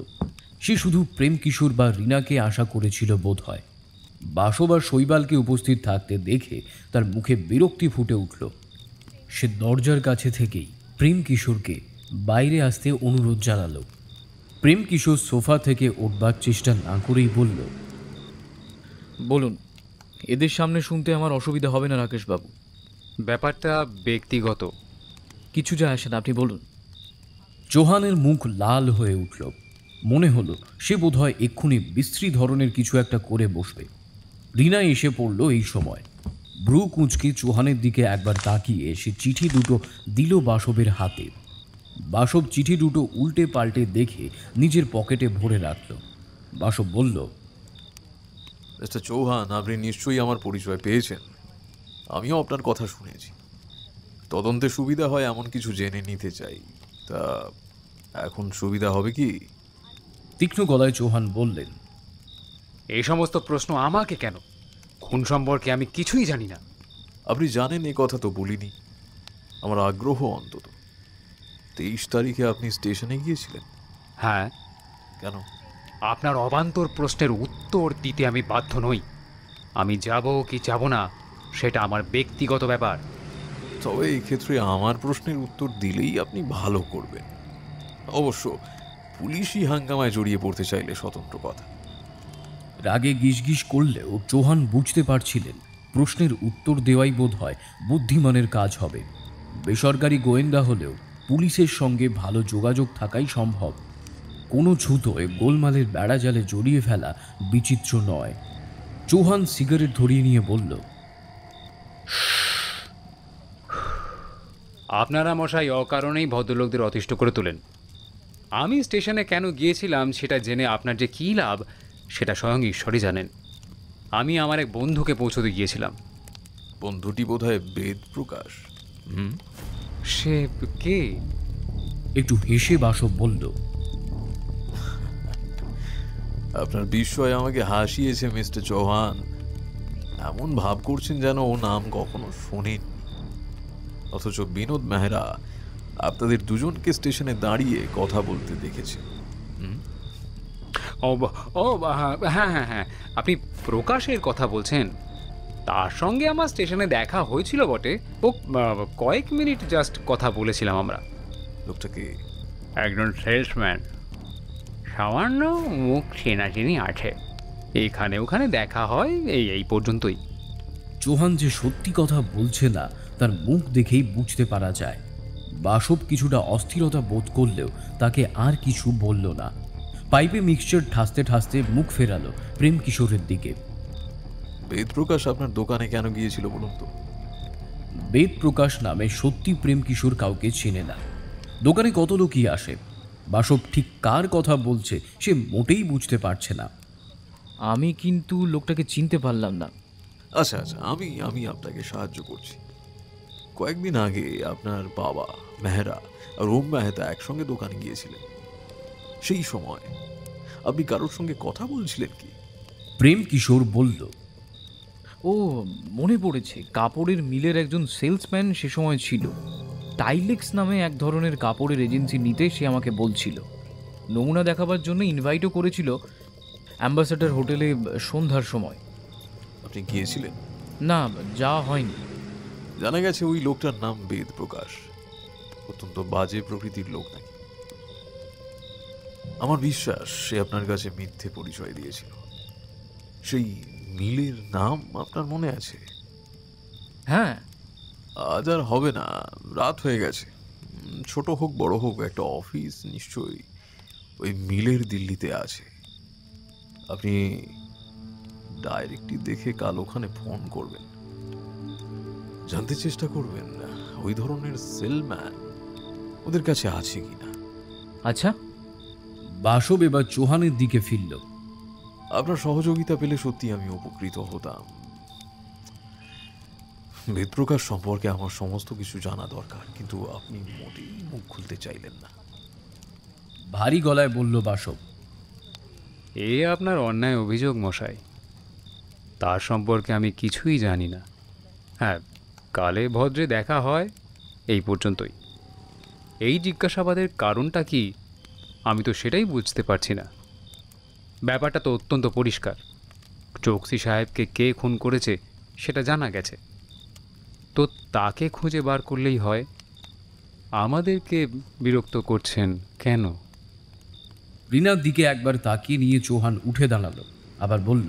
Speaker 2: সে শুধু প্রেম কিশোর বা রীনাকে আশা করেছিল বোধ হয়। বাসব আর শৈবালকে উপস্থিত থাকতে দেখে তার মুখে বিরক্তি ফুটে উঠল। সে দরজার কাছে থেকেই প্রেম কিশোরকে বাইরে আসতে অনুরোধ জানালো। প্রেম কিশোর সোফা থেকে উঠবার চেষ্টা না করেই বলল,
Speaker 10: বলুন, এদের সামনে শুনতে আমার অসুবিধা হবে না রাকেশবাবু?
Speaker 13: ব্যাপারটা ব্যক্তিগত।
Speaker 10: কিছু যায় আসে না, আপনি বলুন।
Speaker 2: চৌহানের মুখ লাল হয়ে উঠল। মনে হলো সে বোধহয় এক্ষুনি বিশ্রী ধরনের কিছু একটা করে বসবে। রীনা এসে পড়ল এই সময়। ব্রু কুঁচকে চৌহানের দিকে একবার তাকিয়ে সে চিঠি দুটো দিল বাসবের হাতে। বাসব চিঠি দুটো উল্টে পাল্টে দেখে নিজের পকেটে ভরে রাখল। বাসব বলল,
Speaker 1: মিস্টার চৌহান, আপনি নিশ্চয়ই আমার পরিচয় পেয়েছেন। আমিও আপনার কথা শুনেছি। তদন্তে সুবিধা হয় এমন কিছু জেনে নিতে চাই। তা এখন সুবিধা হবে কি?
Speaker 2: তীক্ষ্ণ গলায় চৌহান বললেন,
Speaker 13: এই সমস্ত প্রশ্ন আমাকে কেন? খুন সম্পর্কে আমি কিছুই জানি না।
Speaker 1: আপনি জানেন এ কথা তো বলিনি। আমার আগ্রহ অন্তত। 23 তারিখে আপনি স্টেশনে গিয়েছিলেন?
Speaker 13: হ্যাঁ।
Speaker 1: কেন?
Speaker 13: আপনার অবান্তর প্রশ্নের উত্তর দিতে আমি বাধ্য নই। আমি যাব কি যাব না সেটা আমার ব্যক্তিগত ব্যাপার।
Speaker 1: তবে এই ক্ষেত্রে আমার প্রশ্নের উত্তর দিলেই আপনি ভালো করবেন। অবশ্য পুলিশি হাঙ্গামায় জড়িয়ে পড়তে চাইলে স্বতন্ত্র কথা।
Speaker 2: রাগে গিজগিজ করলেও চৌহান বুঝতে পারছিলেন প্রশ্নের উত্তর দেওয়াই বোধ হয় বুদ্ধিমানের কাজ হবে। বেসরকারি গোয়েন্দা হলেও পুলিশের সঙ্গে ভালো যোগাযোগ থাকাই সম্ভব। কোনো ছুতোয় গোলমালের বেড়াজালে জড়িয়ে ফেলা বিচিত্র নয়। চৌহান সিগারেট ধরিয়ে নিয়ে বলল,
Speaker 13: আপনারা মশাই অকারণেই ভদ্রলোকদের অতিষ্ঠ করে তোলেন। আমি স্টেশনে কেন গিয়েছিলাম সেটা জেনে আপনার যে কী লাভ সেটা স্বয়ং ঈশ্বরই জানেন। আমি আমার এক বন্ধুকে পৌঁছতে গিয়েছিলাম।
Speaker 1: বন্ধুটি বোধহয় বেদ প্রকাশ।
Speaker 13: সে কে?
Speaker 2: একটু হেসে বাসব বলল,
Speaker 1: আপনার বিস্ময় আমাকে হাসিয়েছে মিস্টার চৌহান। এমন ভাব করছেন যেন ও নাম কখনো শোনেননি, অথচ বিনোদ মেহরা আপনাদের দুজনকে স্টেশনে দাঁড়িয়ে কথা বলতে দেখেছে।
Speaker 13: হ্যাঁ হ্যাঁ হ্যাঁ, আপনি প্রকাশের কথা বলছেন। তার সঙ্গে আমার স্টেশনে দেখা হয়েছিল বটে। ও কয়েক মিনিট জাস্ট কথা বলেছিলাম আমরা।
Speaker 1: লোকটাকে?
Speaker 13: একজন সেলসম্যান। সামান্য মুখ চেনাচেনি আছে, এখানে ওখানে দেখা হয়, এই পর্যন্তই।
Speaker 2: চৌহান যে সত্যি কথা বলছে না তার মুখ দেখেই বুঝতে পারা যায়। বাসব কিছুটা অস্থিরতা বোধ করলেও তাকে আর কিছু বলল না। পাইপে মিক্সচার ঠাসতে ঠাসতে মুখ ফেরালো প্রেম কিশোরের দিকে।
Speaker 1: বেদ প্রকাশ আপনার দোকানে কেন গিয়েছিল বলুন তো?
Speaker 2: বেদ প্রকাশ নামে সত্যি প্রেম কিশোর কাউকে চেনে না। দোকানে কত লোকই আসে, বাসব ঠিক কার কথা বলছে সে মোটেই বুঝতে পারছে না।
Speaker 10: আমি কিন্তু লোকটাকে চিনতে পারলাম না।
Speaker 1: আচ্ছা আচ্ছা, আমি আপনাকে সাহায্য করছি। কয়েকদিন আগে আপনার বাবা মেহরা আর ওম মেহতা একসঙ্গে দোকানে গিয়েছিলেন। সেই সময় আপনি কারোর সঙ্গে কথা বলছিলেন কি?
Speaker 2: প্রেম কিশোর বলল,
Speaker 10: ও মনে পড়েছে, কাপড়ের মিলের একজন সেলসম্যান সে সময় ছিল। টাইলেক্স নামে এক ধরনের কাপড়ের এজেন্সি নিতে সে আমাকে বলছিল। নমুনা দেখাবার জন্য ইনভাইটও করেছিল অ্যাম্বাসেডর হোটেলে সন্ধ্যার সময়।
Speaker 1: আপনি গিয়েছিলেন?
Speaker 10: না, যাওয়া হয়নি।
Speaker 1: জানা গেছে ওই লোকটার নাম বেদ প্রকাশ। অত্যন্ত বাজে প্রকৃতির লোক নাকি। আমার বিশ্বাস সে আপনার কাছে মিথ্যে পরিচয় দিয়েছিল। সেই মিলের নাম আপনার মনে আছে?
Speaker 10: হ্যাঁ।
Speaker 1: আজ আর হবে না, রাত হয়ে গেছে। ছোট হোক বড় হোক একটা অফিস নিশ্চয়ই ওই মিলের দিল্লিতে আছে। আপনি ডাইরেক্টলি দেখে কাল ওখানে ফোন করবেন, জানতে চেষ্টা করবেন ওই ধরনের সেলম্যান ওদের কাছে আছে কিনা।
Speaker 2: আচ্ছা। বাসব এবার চৌহানের দিকে ফিরল।
Speaker 1: আপনার সহযোগিতা পেলে সত্যি আমি উপকৃত হতাম। বেদপ্রকাশ সম্পর্কে আমার সমস্ত কিছু জানা দরকার, কিন্তু আপনি মোটেই মুখ খুলতে চাইলেন না।
Speaker 2: ভারী গলায় বলল বাসব,
Speaker 13: এ আপনার অন্যায় অভিযোগ মশাই। তার সম্পর্কে আমি কিছুই জানি না। হ্যাঁ, কালে ভদ্রে দেখা হয়, এই পর্যন্তই। এই জিজ্ঞাসাবাদের কারণটা কি আমি তো সেটাই বুঝতে পারছি না। ব্যাপারটা তো অত্যন্ত পরিষ্কার। চোকসি সাহেবকে কে খুন করেছে সেটা জানা গেছে, তো তাকে খুঁজে বার করলেই হয়। আমাদেরকে বিরক্ত করছেন কেন?
Speaker 2: রিনার দিকে একবার তাকিয়ে নিয়ে চৌহান উঠে দাঁড়ালো, আবার বলল,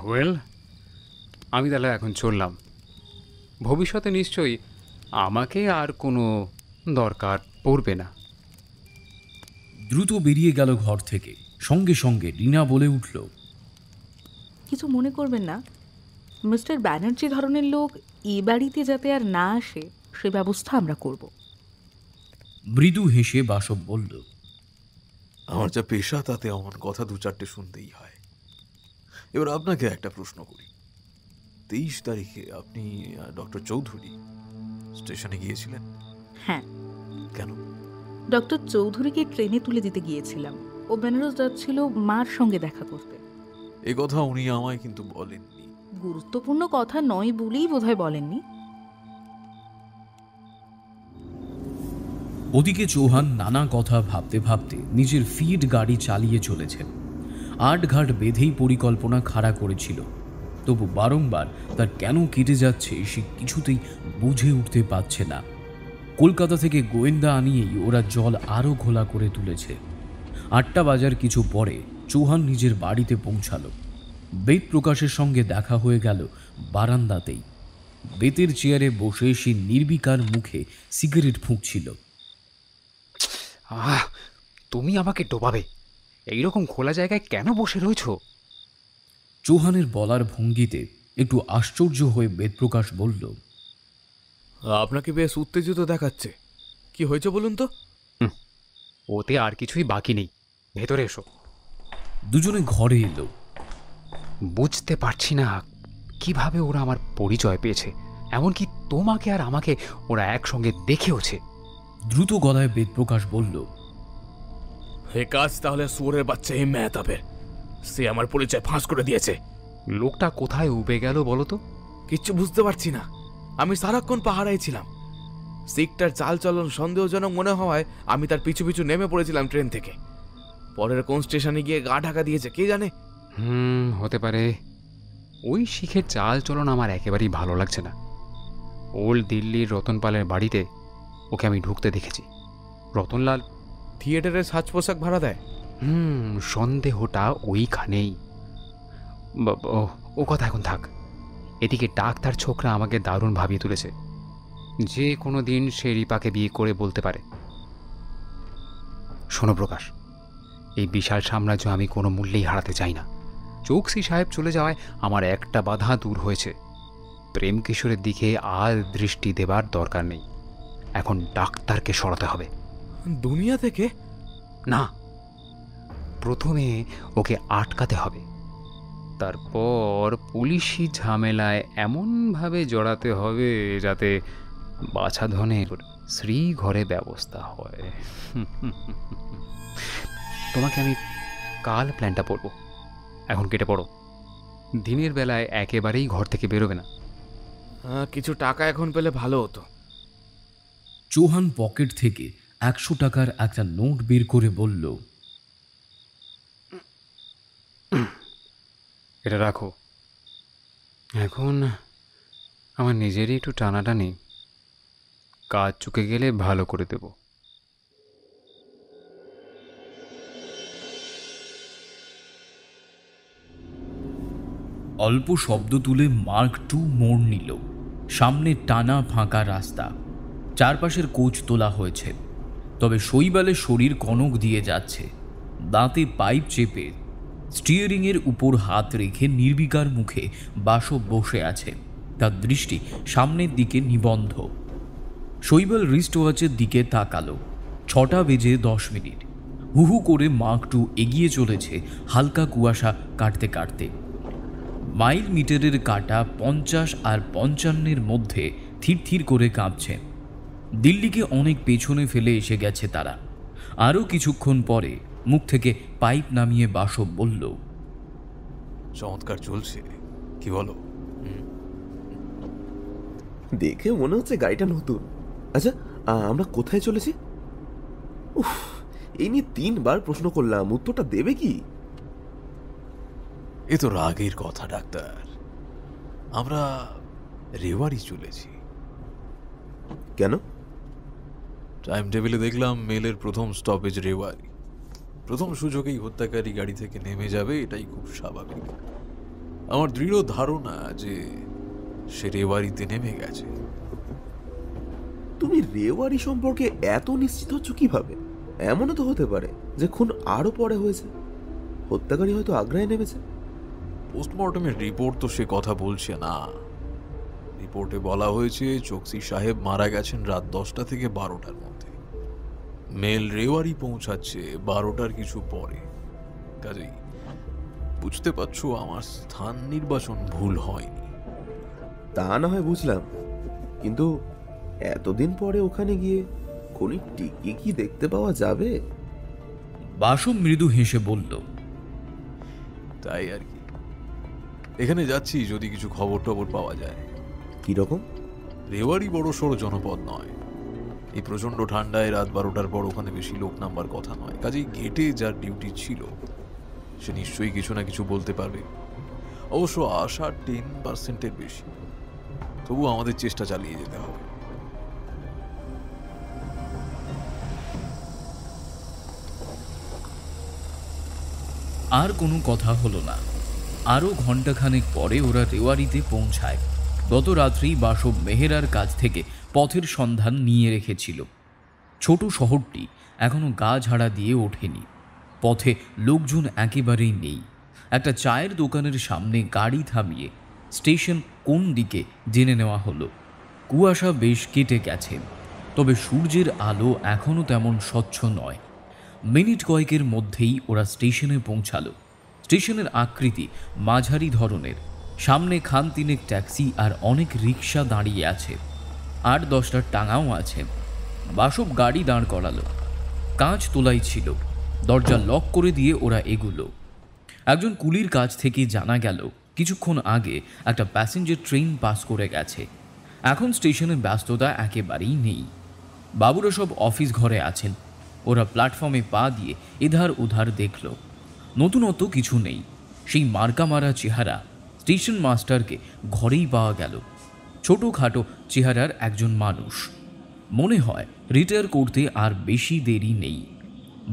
Speaker 13: ওয়েল, আমি তাহলে এখন চললাম। ভবিষ্যতে নিশ্চয়ই আমাকে আর কোনো দরকার পড়বে না।
Speaker 2: দ্রুত বেরিয়ে গেল ঘর থেকে। সঙ্গে সঙ্গে রিনা বলে উঠল,
Speaker 12: কিছু মনে করবেন না, মিস্টার ব্যানার্জি ধরনের লোক এ বাড়িতে যাতে আর না আসে সে ব্যবস্থা আমরা করব।
Speaker 2: মৃদু হেসে বাসব বলল,
Speaker 1: আমার যা পেশা তাতে অমন কথা দু চারটে শুনতেই হয়। এবার আপনাকে একটা প্রশ্ন করি, 23 তারিখে আপনি ডক্টর চৌধুরী স্টেশনে গিয়েছিলেন?
Speaker 12: হ্যাঁ।
Speaker 1: কেন?
Speaker 12: ডক্টর চৌধুরীকে ট্রেনে তুলে দিতে গিয়েছিলাম। ও বেনারস যাচ্ছিল মার সঙ্গে দেখা করতে।
Speaker 1: এ কথা উনি আমায় কিন্তু বলেননি।
Speaker 12: গুরুত্বপূর্ণ কথা নয় বলেই বোধহয় বলেননি।
Speaker 2: ওদিকে চৌহান নানা কথা ভাবতে ভাবতে নিজের ফিড গাড়ি চালিয়ে চলেছেন। আটঘাট বেঁধেই পরিকল্পনা খাড়া করেছিল, তবু বারংবার তার কেন কেটে যাচ্ছে সে কিছুতেই বুঝে উঠতে পারছে না। কলকাতা থেকে গোয়েন্দা আনিয়েই ওরা জল আরও ঘোলা করে তুলেছে। 8টা বাজার কিছু পরে চৌহান নিজের বাড়িতে পৌঁছালো। বেদ প্রকাশের সঙ্গে দেখা হয়ে গেল বারান্দাতেই। বেতের চেয়ারে বসে সে নির্বিকার মুখে সিগারেট ফুঁকছিল।
Speaker 13: তুমি আমাকে ডোবাবে? এইরকম খোলা জায়গায় কেন বসে রয়েছ?
Speaker 2: চৌহানের বলার ভঙ্গিতে একটু আশ্চর্য হয়ে বেদপ্রকাশ বলল,
Speaker 14: আপনাকে বেশ উত্তেজিত দেখাচ্ছে, কি হয়েছে বলুন তো?
Speaker 13: ওতে আর কিছুই বাকি নেই, ভেতরে এসো।
Speaker 2: দুজনে ঘরে এলো।
Speaker 13: বুঝতে পারছি না কিভাবে ওরা আমার পরিচয় পেয়েছে, এমনকি তোমাকে আর আমাকে ওরা একসঙ্গে দেখেওছে।
Speaker 2: দ্রুত গলায় বেদপ্রকাশ বলল,
Speaker 14: হে কাজ তাহলে সুরের বাচ্চা এই মেহতাবের, সে আমার পরিচয় ফাঁস করে দিয়েছে।
Speaker 13: লোকটা কোথায় উবে গেল বলো তো?
Speaker 14: কিচ্ছু বুঝতে পারছি না, আমি সারাক্ষণ পাহারায় ছিলাম। সিকটার চালচলন সন্দেহজনক মনে হওয়ায় আমি তার পিছু পিছু নেমে পড়েছিলাম ট্রেন থেকে। পরের কোন স্টেশনে গিয়ে গা ঢাকা দিয়েছে কে জানে।
Speaker 13: হতে পারে। ওই শিখের চাল চলন আমার একেবারেই ভালো লাগছে না। ওল্ড দিল্লির রতনপালের বাড়িতে ওকে আমি ঢুকতে দেখেছি। রতনলাল
Speaker 14: থিয়েটারের সাজ পোশাক ভাড়া দেয়।
Speaker 13: সন্দেহটা ওইখানেই। ও কথা এখন থাক। এদিকে ডাক্তার ছোকরা আমাকে দারুণ ভাবিয়ে তুলেছে। যে কোনো দিন সে রিপাকে বিয়ে করে বলতে পারে। শোনো প্রকাশ, এই বিশাল সাম্রাজ্য আমি কোনো মূল্যেই হারাতে চাই না। চৌকসি সাহেব চলে যাওয়ায় আমার একটা বাধা দূর হয়েছে। প্রেম কিশোরের দিকে আর দৃষ্টি দেবার দরকার নেই। এখন ডাক্তারকে সরাতে হবে।
Speaker 14: দুনিয়া থেকে
Speaker 13: না, প্রথমে ওকে আটকাতে হবে, তারপর পুলিশি ঝামেলায় এমনভাবে জড়াতে হবে যাতে বাছাধনের শ্রী ঘরে ব্যবস্থা হয়। তোমাকে আমি কাল প্ল্যানটা পড়ব, এখন কেটে পড়ো। দিনের বেলায় একেবারেই ঘর থেকে বেরোবে না।
Speaker 14: কিছু টাকা এখন পেলে ভালো হতো।
Speaker 2: চৌহান পকেট থেকে 100 টাকার একটা নোট বের করে বলল,
Speaker 13: এটা রাখো। এখন আমার নিজেরই একটু টানাটানি, কাজ চুকে গেলে ভালো করে দেব।
Speaker 2: অল্প শব্দ তুলে মার্ক 2 মোড় নিল। সামনে টানা ফাঁকা রাস্তা, চারপাশের কোচ তোলা হয়েছে, তবে শৈবালের শরীর কনক দিয়ে যাচ্ছে। দাঁতে পাইপ চেপে স্টিয়ারিংয়ের উপর হাত রেখে নির্বিকার মুখে বাসব বসে আছে। তার দৃষ্টি সামনের দিকে নিবন্ধ। শৈবাল রিস্ট ওয়াচের দিকে তাকালো। 6টা বেজে 10 মিনিট। হুহু করে মার্ক 2 এগিয়ে চলেছে হালকা কুয়াশা কাটতে কাটতে। মাইল মিটারের কাঁটা 50 আর 55-এর মধ্যে থির থির করে কাঁপছে। দিল্লিকে অনেক পেছনে ফেলে এসে গেছে তারা। আরও কিছুক্ষণ পরে মুখ থেকে পাইপ নামিয়ে বাসব বলল,
Speaker 1: চমৎকার চলছে, কি বলো?
Speaker 5: দেখে মনে হচ্ছে গাড়িটা নতুন। আচ্ছা, আমরা কোথায় চলেছি? উফ, এই নিয়ে 3বার প্রশ্ন করলাম, উত্তরটা দেবে কি?
Speaker 1: এ তো রাগের কথা ডাক্তার, আমরা রেওয়ারি চলেছি।
Speaker 5: কেন?
Speaker 1: টাইম টেবিলে দেখলাম মেলের প্রথম স্টপেজ রেওয়ারি। প্রথম সুযোগেই হত্যাকারী গাড়ি থেকে নেমে যাবে, এটাই খুব স্বাভাবিক। আমার দৃঢ় ধারণা যে সে রেওয়ারিতে নেমে গেছে।
Speaker 5: তুমি রেওয়ারি সম্পর্কে এত নিশ্চিত হচ্ছ কিভাবে? এমনও তো হতে পারে যে খুন আরো পরে হয়েছে, হত্যাকারী হয়তো আগ্রায় নেমেছে।
Speaker 1: পোস্টমর্টমের রিপোর্ট তো সে কথা বলছে না। রিপোর্টে বলা হয়েছে চৌকসি সাহেব মারা গেছেন রাত 10টা থেকে 12টার মধ্যে। মেল রেওয়ারি পৌঁছাচ্ছে 12টার কিছু পরে। কাজেই বুঝতে পারছো আমার স্থান নির্বাচন ভুল হয়নি।
Speaker 5: তা না হয় বুঝলাম, কিন্তু এতদিন পরে ওখানে গিয়ে কোন টিকি কি দেখতে পাওয়া যাবে?
Speaker 2: বাসু মৃদু হেসে বলল,
Speaker 1: তাই আর কি। এখানে যাচ্ছি যদি কিছু খবর টবর পাওয়া যায়।
Speaker 5: কি রকম?
Speaker 1: রেওয়ারি বড় সড়ো জনপদ নয়। এই প্রচন্ড ঠান্ডায় রাত 12টার পর ওখানে বেশি লোক নাম্বার কথা নয়। কাজেই গেটে যার ডিউটি ছিল সে নিশ্চয়ই কিছু না কিছু বলতে পারবে। অবশ্য আশা 10%-এর বেশি। তবু আমাদের চেষ্টা চালিয়ে যেতে হবে।
Speaker 2: আর কোনো কথা হলো না। আরও ঘণ্টাখানেক পরে ওরা রেওয়ারিতে পৌঁছায়। গত রাত্রেই বাসব মেহেরার কাছ থেকে পথের সন্ধান নিয়ে রেখেছিল। ছোট শহরটি এখনো গা ঝাড়া দিয়ে ওঠেনি। পথে লোকজন একেবারেই নেই। একটা চায়ের দোকানের সামনে গাড়ি থামিয়ে স্টেশন কোন দিকে জেনে নেওয়া হলো। কুয়াশা বেশ কেটে গেছে, তবে সূর্যের আলো এখনও তেমন স্বচ্ছ নয়। মিনিট কয়েকের মধ্যেই ওরা স্টেশনে পৌঁছালো। স্টেশনের আকৃতি মাঝারি ধরনের। সামনে খান তিনেক ট্যাক্সি আর অনেক রিক্সা দাঁড়িয়ে আছে। 8-10টা টাঙাও আছে। বাসব গাড়ি দাঁড় করালো। কাঁচ তোলাই ছিল। দরজা লক করে দিয়ে ওরা এগুলো। একজন কুলির কাছ থেকে জানা গেল কিছুক্ষণ আগে একটা প্যাসেঞ্জার ট্রেন পাস করে গেছে। এখন স্টেশনের ব্যস্ততা একেবারেই নেই। বাবুরা সব অফিস ঘরে আছেন। ওরা প্ল্যাটফর্মে পা দিয়ে এধার ওধার দেখল। নতুনত্ব কিছু নেই। সেই মার্কা মারা চেহারা স্টেশন মাস্টারকে ঘরেই পাওয়া গেল। ছোটোখাটো চেহারার একজন মানুষ। মনে হয় রিটায়ার করতে আর বেশি দেরি নেই।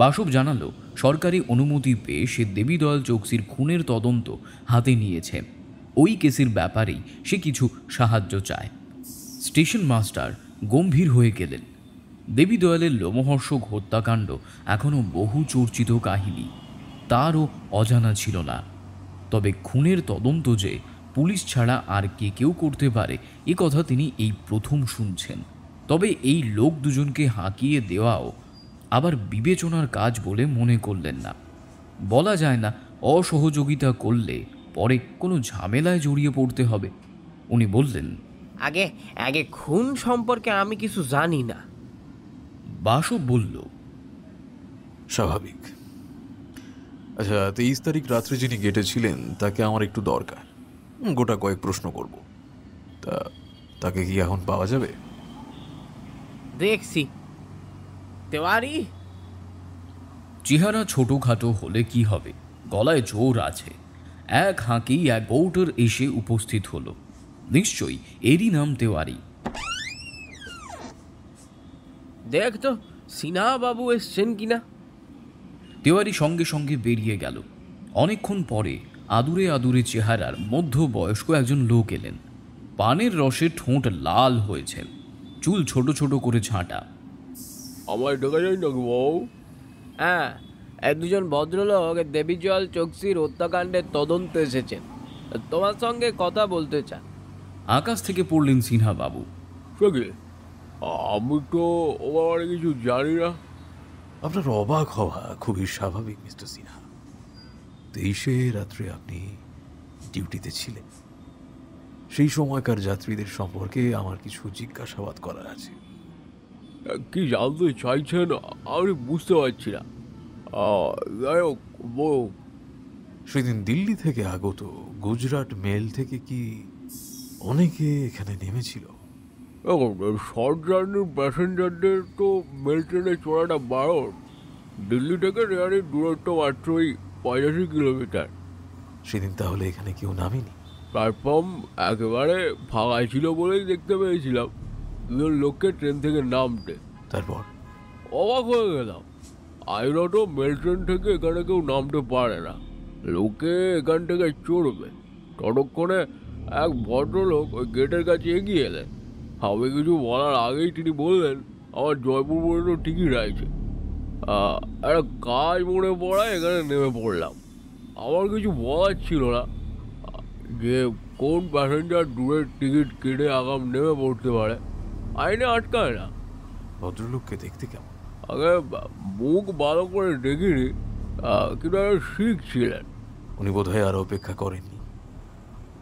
Speaker 2: বাসব জানালো সরকারি অনুমতি পেয়ে সে দেবীদয়াল চৌকসির খুনের তদন্ত হাতে নিয়েছে। ওই কেসের ব্যাপারেই সে কিছু সাহায্য চায়। স্টেশন মাস্টার গম্ভীর হয়ে গেলেন। দেবীদয়ালের লোমহর্ষক হত্যাকাণ্ড এখনও বহু চর্চিত কাহিনী, তারও অজানা ছিল না। তবে খুনের তদন্ত যে পুলিশ ছাড়া আর কে কেউ করতে পারে এ কথা তিনি এই প্রথম শুনছেন। তবে এই লোক দুজনকে হাঁকিয়ে দেওয়াও আবার বিবেচনার কাজ বলে মনে করলেন না। বলা যায় না অসহযোগিতা করলে পরে কোনো ঝামেলায় জড়িয়ে পড়তে হবে। উনি বললেন,
Speaker 3: আগে আগে খুন সম্পর্কে আমি কিছু জানি না।
Speaker 2: বাসব বলল,
Speaker 1: স্বাভাবিক। আচ্ছা, 23 তারিখ রাত্রে যিনি গেটে ছিলেন তাকে আমার একটু দরকার। গোটা কয়েক প্রশ্ন করব। তাকে কি এখন পাওয়া যাবে?
Speaker 3: দেখছি। তেওয়ারি?
Speaker 2: চেহারা ছোটোখাটো হলে কি হবে, গলায় জোর আছে। এক হাঁকেই এক গৌটার এসে উপস্থিত হলো। নিশ্চয়ই এরই নাম তেওয়ারি।
Speaker 3: দেখ তো সিনহা বাবু এসছেন কিনা।
Speaker 2: তেওয়ারি সঙ্গে সঙ্গে বেরিয়ে গেল। অনেকক্ষণ পরে আদুরে আদুরে চেহারার মধ্যবয়স্ক একজন লোক এলেন। পানের রসে ঠোঁট লাল হয়েছে, চুল ছোট ছোট করে ছাঁটা।
Speaker 9: আমায় দেখা যায় নাকি বাবু?
Speaker 3: হ্যাঁ, এক দুজন ভদ্রলোক দেবীজল চৌকসির হত্যাকাণ্ডের তদন্ত এসেছেন, তোমার সঙ্গে কথা বলতে চান।
Speaker 2: আকাশ থেকে পড়লেন সিনহা বাবু।
Speaker 9: আমি তো ও ব্যাপারে কিছু জানি না।
Speaker 1: আপনার অবাক হওয়া খুবই স্বাভাবিক মিস্টার সিনহা। 23শে রাত্রে আপনি ডিউটিতে ছিলেন। সেই সময়কার যাত্রীদের সম্পর্কে আমার কিছু জিজ্ঞাসাবাদ করার আছে।
Speaker 9: কি জানতে চাইছেন আমি বুঝতে পারছি না। যাই হোক,
Speaker 1: সেদিন দিল্লি থেকে আগত গুজরাট মেল থেকে কি অনেকে এখানে নেমেছিল?
Speaker 9: শর্ট জার্নির প্যাসেঞ্জারদের তো মেল ট্রেনে চড়াটা বারণ। দিল্লি থেকে রেয়ারের দূরত্ব মাত্রই 85 কিলোমিটার।
Speaker 1: সেদিন তাহলে এখানে কেউ নামেনি?
Speaker 9: প্ল্যাটফর্ম একেবারে ফাঁকা ছিল বলেই দেখতে পেয়েছিলাম দুজন লোককে ট্রেন থেকে নামতে।
Speaker 1: তারপর
Speaker 9: অবাক হয়ে গেলাম। আইনত মেল ট্রেন থেকে এখানে কেউ নামতে পারে না, লোকে এখান থেকে চড়বে। ততক্ষণে এক ভদ্রলোক ওই গেটের কাছে এগিয়ে এলেন। আমি কিছু বলার আগেই তিনি বললেন, আমার জয়পুর পর্যন্ত টিকিট আছে। একটা কাজ মনে পড়ায় এখানে নেমে পড়লাম। আমার কিছু বলার ছিল না যে কোন প্যাসেঞ্জার দূরের টিকিট কেটে আগাম নেমে পড়তে পারে, আইনে আটকায় না।
Speaker 1: ভদ্রলোককে দেখতে কেমন?
Speaker 9: আগে মুখ ভালো করে দেখিনি, কিন্তু শিখ ছিলেন।
Speaker 1: উনি বোধহয় আর অপেক্ষা করেননি,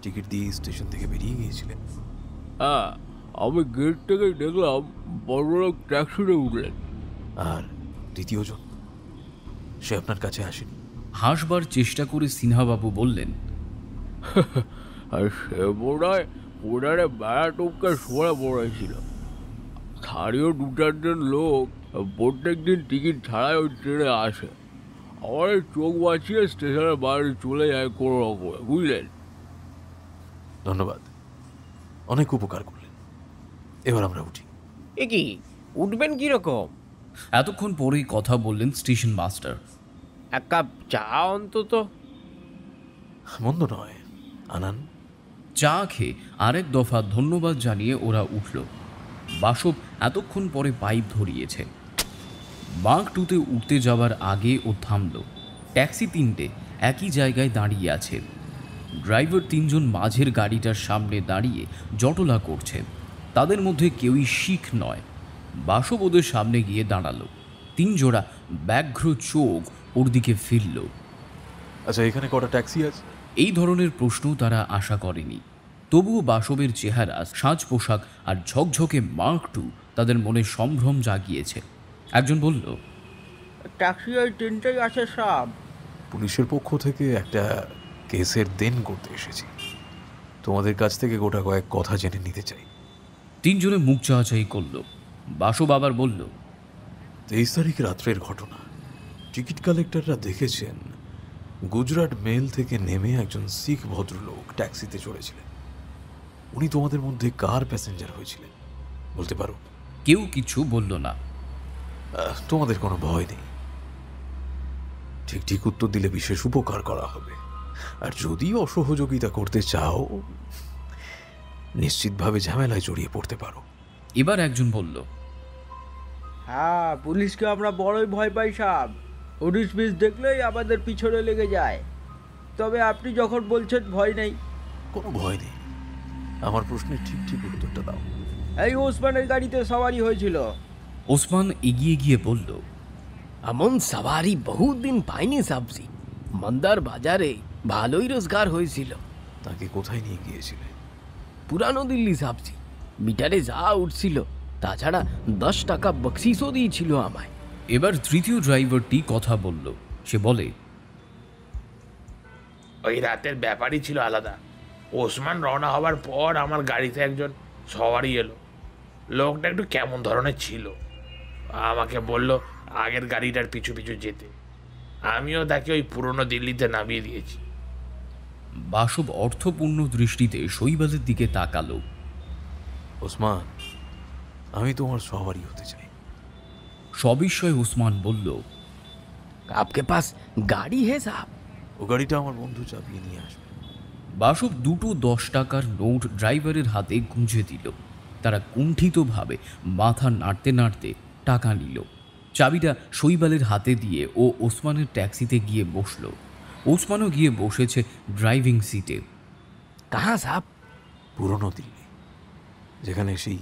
Speaker 1: টিকিট দিয়ে স্টেশন থেকে বেরিয়ে গিয়েছিলেন।
Speaker 9: হ্যাঁ, আমি গেট থেকেই দেখলাম বড়লোক ট্যাক্সিতে উঠলেন।
Speaker 1: আর দ্বিতীয়জন, সে আপনার কাছে আসেনি?
Speaker 2: হাসবার চেষ্টা করে সিনহাবাবু বললেন,
Speaker 9: আর সে বোধহয় ওনারে বেড়া টপকে শোয়া পড়েছিল। স্থানীয় 2-4জন লোক প্রত্যেক দিন টিকিট ছাড়াই ওই ট্রেনে আসে। আমার চোখ বাঁচিয়ে স্টেশনের বাইরে চলে যায় কোনো রকমে, বুঝলেন?
Speaker 1: ধন্যবাদ, অনেক উপকার করলেন। এবার আমরা উঠি।
Speaker 15: এ কি, উঠবেন কিরকম?
Speaker 2: এতক্ষণ পরেই কথা বললেন স্টেশন মাস্টার।
Speaker 15: এক কাপ চা অন্তত।
Speaker 1: মন্দ নয়, আনান।
Speaker 2: চা খেয়ে আরেক দফা ধন্যবাদ জানিয়ে ওরা উঠল। বাসব এতক্ষণ পরে পাইপ ধরিয়েছে। মার্ক 2-তে উঠতে যাওয়ার আগে ও থামল। ট্যাক্সি 3টে একই জায়গায় দাঁড়িয়ে আছে। ড্রাইভার 3জন মাঝের গাড়িটার সামনে দাঁড়িয়ে জটলা করছেন। তাদের মধ্যে কেউই শিখ নয়। বাসব ওদের সামনে গিয়ে দাঁড়ালো। 3 জোড়া ব্যাঘ্র চোখ ওর দিকে ফিরল।
Speaker 1: আচ্ছা, এখানে কটা ট্যাক্সি আছে?
Speaker 2: এই ধরনের প্রশ্ন তারা আশা করেনি। তবুও বাসবের চেহারা, সাজ পোশাক আর ঝকঝকে মার্ক 2 তাদের মনে সম্ভ্রম জাগিয়েছে। একজন বলল,
Speaker 8: ট্যাক্সি ওই 3টেই আছে সব।
Speaker 1: পুলিশের পক্ষ থেকে একটা কেসের দেন করতে এসেছি, তোমাদের কাছ থেকে গোটা কয়েক কথা জেনে নিতে চাই।
Speaker 2: 3 জনে মুখ চাওয়াচাই করল। বাসব আবার বলল,
Speaker 1: 23 তারিখ রাত্রের ঘটনা। টিকিট কালেক্টররা দেখেছেন গুজরাট মেল থেকে নেমে একজন শিখ ভদ্রলোক ট্যাক্সিতে চড়েছিলেন। উনি তোমাদের মধ্যে কার প্যাসেঞ্জার হয়েছিলেন বলতে পারো?
Speaker 2: কেউ কিছু বলল না।
Speaker 1: তোমাদের কোনো ভয় নেই, ঠিক ঠিক উত্তর দিলে বিশেষ উপকার করা হবে। আর যদি অসহযোগিতা করতে চাও, নিশ্চিতভাবে ঝামেলায় জড়িয়ে পড়তে পারো।
Speaker 2: এবার একজন বলল,
Speaker 8: হ্যাঁ, পুলিশকে আমরা বড়ই ভয় পাই সাহেব। 19-20 দেখলেই আমাদের পিছনে লেগে যায়। তবে আপনি যখন বলছেন ভয় নেই।
Speaker 1: কোনো ভয় নেই, আমার প্রশ্নের ঠিক ঠিক উত্তরটা দাও।
Speaker 8: এই ওসমানের গাড়িতে সওয়ারি হয়েছিল।
Speaker 2: ওসমান এগিয়ে গিয়ে বলল,
Speaker 15: এমন সওয়ারি বহুত দিন পাইনি সাবজি। মন্দার বাজারে ভালোই রোজগার হয়েছিল।
Speaker 1: তাকে কোথায় নিয়ে গিয়েছিলে?
Speaker 15: পুরানো দিল্লি সাবজি। মিটারে যা উঠছিল, তাছাড়া 10 টাকা বকশিসও দিয়েছিল আমায়।
Speaker 2: এবার তৃতীয় ড্রাইভারটি কথা বলল। সে বলে,
Speaker 16: ওই রাতের ব্যাপারই ছিল আলাদা। ওসমান রওনা হবার পর আমার গাড়িতে একজন সওয়ারি এলো। লোকটা একটু কেমন ধরনের ছিল। আমাকে বলল আগের গাড়িটার পিছু পিছু যেতে। আমিও তাকে ওই পুরনো দিল্লিতে নামিয়ে দিয়েছি।
Speaker 2: বাসব অর্থপূর্ণ দৃষ্টিতে শৈবালের দিকে তাকালো।
Speaker 1: ওসমান, আমি তোমার সওয়ারি হতে চাই।
Speaker 2: সবিস্ময়ে ওসমান বলল,
Speaker 15: আপকে পাস গাড়ি হে সাহেব?
Speaker 1: ও গাড়িটা আমার বন্ধু চাপিয়ে নিয়ে আসবে।
Speaker 2: বাসব 2টো 10 টাকার নোট ড্রাইভারের হাতে গুঁজে দিল। তারা কুণ্ঠিতভাবে মাথা নাড়তে নাড়তে টাকা নিল। চাবিটা শৈবালের হাতে দিয়ে ও ওসমানের ট্যাক্সিতে গিয়ে বসল। ওসমানও গিয়ে বসেছে ড্রাইভিং সিটে।
Speaker 15: কাহা সাহেব?
Speaker 1: পুরনো দিল্লি, যেখানে সেই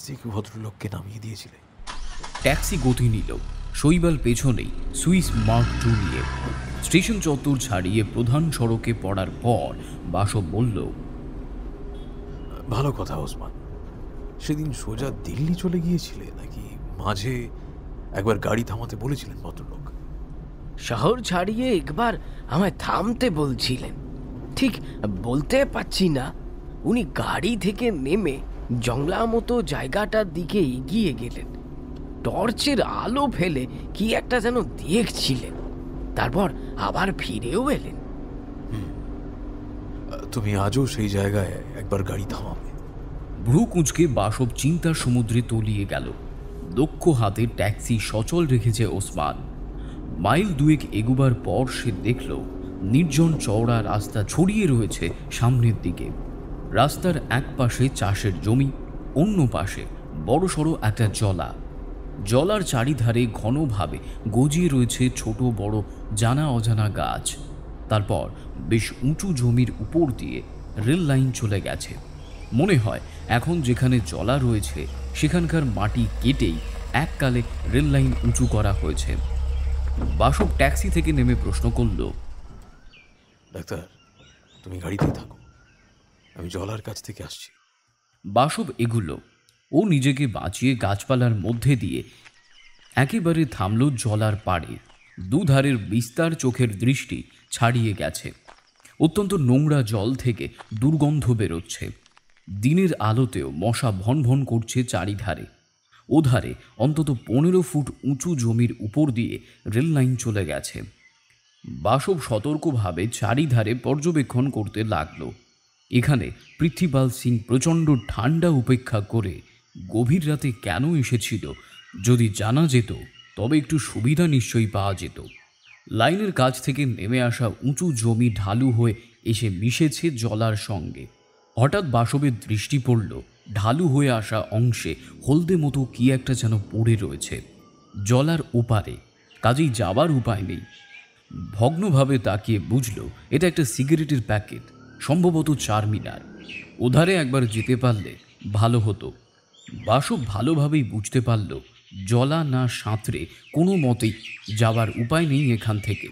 Speaker 1: শিখ ভদ্রলোককে নামিয়ে দিয়েছিলে।
Speaker 2: ট্যাক্সি গতি নিল। শৈবাল পেছনেই সুইস মার্ক 2 নিয়ে। স্টেশন চত্বর ছাড়িয়ে প্রধান সড়কে পড়ার পর বাসব বলল,
Speaker 1: ভালো কথা ওসমান, সেদিন সোজা দিল্লি চলে গিয়েছিলে নাকি মাঝে একবার গাড়ি থামাতে বলেছিলেন ভদ্রলোক?
Speaker 15: শহর ছাড়িয়ে একবার আমায় থামতে বলছিলেন, ঠিক বলতে পারছি না। উনি গাড়ি থেকে নেমে জংলা মতো জায়গাটার দিকে এগিয়ে গেলেন। টর্চের আলো ফেলে কি একটা যেন দেখছিলেন, তারপর আবার ফিরেও এলেন।
Speaker 1: তুমি আজও সেই জায়গায় একবার গাড়ি থামাবে?
Speaker 2: ভ্রু কুঁচকে বাসব চিন্তার সমুদ্রে তলিয়ে গেল। দক্ষ হাতে ট্যাক্সি সচল রেখেছে ওসমান। মাইল 2 এগুবার পর সে দেখল নির্জন চওড়া রাস্তা ছড়িয়ে রয়েছে সামনের দিকে। রাস্তার এক পাশে চাষের জমি, অন্য পাশে বড়সড় একটা জলা। জলার চারিধারে ঘনভাবে গজিয়ে রয়েছে ছোট বড় জানা অজানা গাছ। তারপর বেশ উঁচু জমির উপর দিয়ে রেল লাইন চলে গেছে। মনে হয় এখন যেখানে জলা রয়েছে সেখানকার মাটি কেটেই এককালে রেল লাইন উঁচু করা হয়েছে। বাসব ট্যাক্সি থেকে নেমে প্রশ্ন করল,
Speaker 1: ডাক্তার, তুমি গাড়িতেই থাকো, আমি জলার কাছ থেকে আসছি।
Speaker 2: বাসব এগুলো ও নিজেকে বাঁচিয়ে গাছপালার মধ্যে দিয়ে একেবারে থামল জলার পাড়ে। দুধারের বিস্তার চোখের দৃষ্টি ছাড়িয়ে গেছে। অত্যন্ত নোংরা জল থেকে দুর্গন্ধ বেরোচ্ছে। দিনের আলোতেও মশা ভন ভন করছে চারিধারে। ওধারে অন্তত 15 ফুট উঁচু জমির উপর দিয়ে রেল লাইন চলে গেছে। বাসব সতর্কভাবে চারিধারে পর্যবেক্ষণ করতে লাগল। এখানে পৃথ্বীপাল সিং প্রচণ্ড ঠান্ডা উপেক্ষা করে গভীর রাতে কেন এসেছিল যদি জানা যেত তবে একটু সুবিধা নিশ্চয়ই পাওয়া যেত। লাইনের কাছ থেকে নেমে আসা উঁচু জমি ঢালু হয়ে এসে মিশেছে জলার সঙ্গে। হঠাৎ বাসবের দৃষ্টি পড়ল ঢালু হয়ে আসা অংশে হলদে মতো কি একটা যেন পড়ে রয়েছে জলার ওপারে, কাজেই যাবার উপায় নেই। ভগ্নভাবে তাকিয়ে বুঝল এটা একটা সিগারেটের প্যাকেট, সম্ভবত চারমিনার। ওধারে একবার যেতে পারলে ভালো হতো। বাসব ভালোভাবেই বুঝতে পারল জলা না সাঁতরে কোনো মতেই যাবার উপায় নেই এখান থেকে।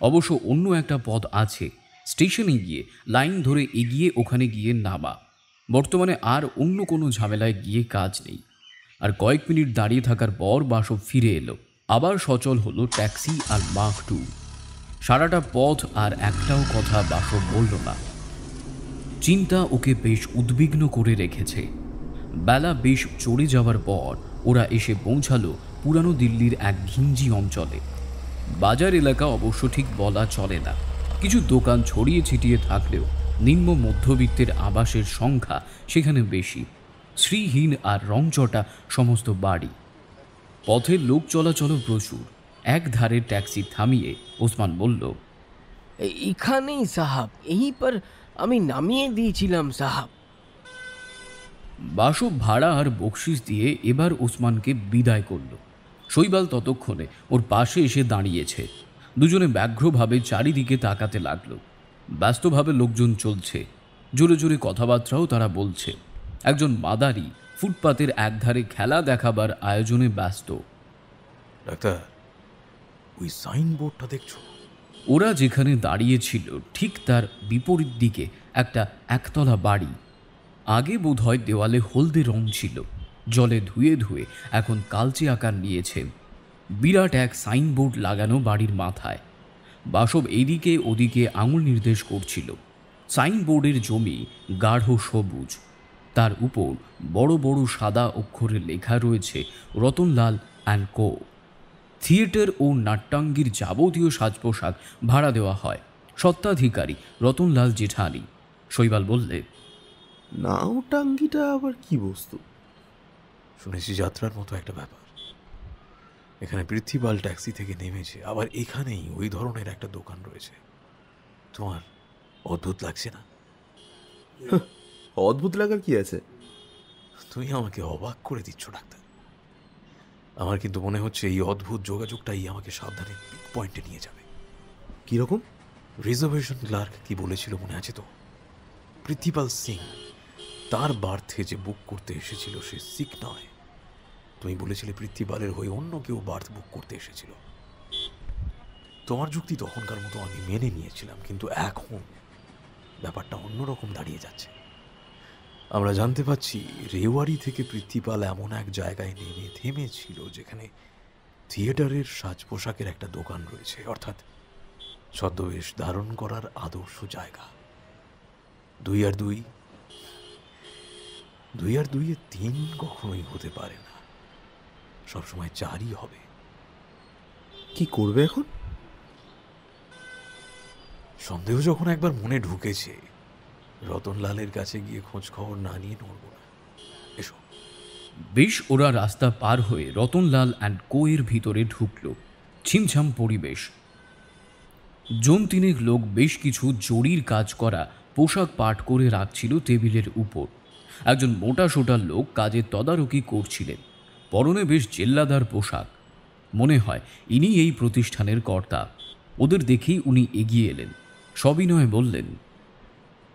Speaker 2: অবশ্য অন্য একটা পথ আছে, স্টেশনে গিয়ে লাইন ধরে এগিয়ে ওখানে গিয়ে নামা। বর্তমানে আর অন্য কোনো ঝামেলায় গিয়ে কাজ নেই। আর কয়েক মিনিট দাঁড়িয়ে থাকার পর বাসব ফিরে এলো। আবার সচল হলো ট্যাক্সি আর মার্ক 2। সারাটা পথ আর একটাও কথা বাসব বলল না। চিন্তা ওকে বেশ উদ্বিগ্ন করে রেখেছে। বেলা বেশ চড়ে যাওয়ার পর ওরা এসে পৌঁছালো পুরানো দিল্লির এক ঘিঞ্জি অঞ্চলে। বাজার এলাকা অবশ্য ঠিক বলা চলে না, কিছু দোকান ছড়িয়ে ছিটিয়ে থাকলেও নিম্ন মধ্যবিত্তের আবাসের সংখ্যা সেখানে বেশি। শ্রীহীন আর রংচটা সমস্ত বাড়ি। পথে লোক চলাচলও প্রচুর। এক ধারে ট্যাক্সি থামিয়ে ওসমান বলল,
Speaker 15: এখানেই সাহাব, এই পর আমি নামিয়ে দিয়েছিলাম সাহাব।
Speaker 2: বাসব ভাড়া আর বকশিস দিয়ে এবার ওসমানকে বিদায় করল। শৈবাল ততক্ষণে ওর পাশে এসে দাঁড়িয়েছে। দুজনে ব্যগ্রভাবে চারিদিকে তাকাতে লাগলো। ব্যস্তভাবে লোকজন চলছে, জোরে জোরে কথাবার্তাও তারা বলছে। একজন মাদারি ফুটপাতের একধারে খেলা দেখাবার আয়োজনে ব্যস্ত।
Speaker 1: ডাক্তার, ওই সাইনবোর্ডটা দেখছো?
Speaker 2: ওরা যেখানে দাঁড়িয়েছিল ঠিক তার বিপরীত দিকে একটা একতলা বাড়ি। আগে বোধহয় দেওয়ালে হলদে রং ছিল, জলে ধুয়ে ধুয়ে এখন কালচে আকার নিয়েছে। বিরাট এক সাইনবোর্ড লাগানো বাড়ির মাথায়। বাসব এদিকে ওদিকে আঙুল নির্দেশ করছিল। সাইনবোর্ডের জমি গাঢ় সবুজ, তার উপর বড় বড় সাদা অক্ষরে লেখা রয়েছে রতনলাল অ্যান্ড কো। থিয়েটার ও নাট্যাঙ্গীর যাবতীয় সাজপোশাক ভাড়া দেওয়া হয়। স্বত্বাধিকারী রতনলাল জেঠানি। শৈবাল বললে,
Speaker 5: নাওটাঙ্গিটা আবার কি বস্তু?
Speaker 1: শুনেছি যাত্রার মতো একটা ব্যাপার। এখানে পৃথ্বীপাল ট্যাক্সি থেকে নেমেছে, আবার এখানেই ওই ধরনের একটা দোকান রয়েছে। তোমার অদ্ভুত লাগছে না?
Speaker 5: অদ্ভুত লাগার কি আছে?
Speaker 1: তুমি আমাকে অবাক করে দিচ্ছ ডাক্তার। আমার কিন্তু মনে হচ্ছে এই অদ্ভুত যোগাযোগটাই আমাকে সাবধানে পিক পয়েন্টে নিয়ে যাবে।
Speaker 5: কিরকম?
Speaker 1: রিজার্ভেশন ক্লার্ক কি বলেছিল মনে আছে তো? পৃথ্বীপাল সিং তার বার্থে যে বুক করতে এসেছিল সে সিক নয়। তুমি বলেছিলে পৃথ্বীপালের হয়ে অন্য কেউ বার্থ বুক করতে এসেছিল। তোমার যুক্তি তখনকার মতো আমি মেনে নিয়েছিলাম, কিন্তু এখন ব্যাপারটা অন্যরকম দাঁড়িয়ে যাচ্ছে। আমরা জানতে পাচ্ছি রেওয়ারি থেকে পৃথ্বীপাল এমন এক জায়গায় নেমে থেমেছিল যেখানে থিয়েটারের সাজ পোশাকের একটা দোকান রয়েছে, অর্থাৎ ছদ্মবেশ ধারণ করার আদর্শ জায়গা। 2 আর 2 এ 3 কখনোই হতে পারে না, সবসময় 4ই হবে।
Speaker 5: কি করবে এখন?
Speaker 1: সন্দেহ যখন একবার মনে ঢুকেছে, রতনলালের কাছে গিয়ে খোঁজ খবর না নিয়ে নড়ব না। এসো।
Speaker 2: বেশ ওরা রাস্তা পার হয়ে রতনলাল অ্যান্ড কো এর ভিতরে ঢুকল। ছিমছাম পরিবেশ। জন তিনেক লোক বেশ কিছু জরির কাজ করা পোশাক পাট করে রাখছিল টেবিলের উপর। একজন মোটা সোটা লোক কাজের তদারকি করছিলেন। পরনে বেশ জেল্লাদার পোশাক। মনে হয় ইনি এই প্রতিষ্ঠানের কর্তা। ওদের দেখেই উনি এগিয়ে এলেন, সবিনয়ে বললেন,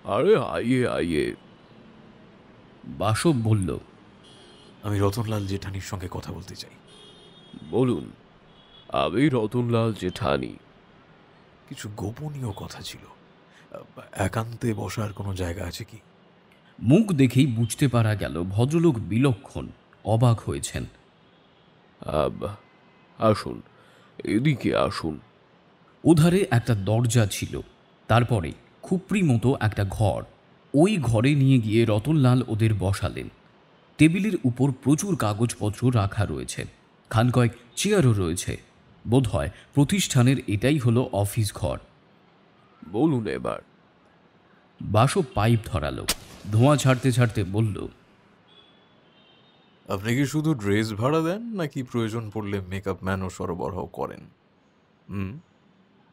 Speaker 9: আরে আইয়ে আইয়ে।
Speaker 2: বাসব বলল,
Speaker 1: আমি রতনলাল জেঠানির সঙ্গে কথা বলতে চাই।
Speaker 9: বলুন। আমি রতনলাল জেঠানি।
Speaker 1: কিছু গোপনীয় কথা ছিল, একান্তে বসার কোনো জায়গা আছে কি?
Speaker 2: মুখ দেখেই বুঝতে পারা গেল ভদ্রলোক বিলক্ষণ অবাক হয়েছেন।
Speaker 9: আসুন, এদিকে আসুন।
Speaker 2: ওধারে একটা দরজা ছিল, তারপরে খুপড়ি মতো একটা ঘর। ওই ঘরে নিয়ে গিয়ে রতনলাল ওদের বসালেন। টেবিলের উপর প্রচুর কাগজপত্র রাখা রয়েছে, খান কয়েক চেয়ারও রয়েছে। বোধহয় প্রতিষ্ঠানের এটাই হলো অফিস ঘর।
Speaker 9: বলুন এবার।
Speaker 2: বাসব পাইপ ধরালো, ধোঁয়া ছাড়তে ছাড়তে বলল,
Speaker 1: আপনি কি শুধু ড্রেস ভাড়া দেন নাকি প্রয়োজন পড়লে মেকআপ ম্যানও সরবরাহ করেন?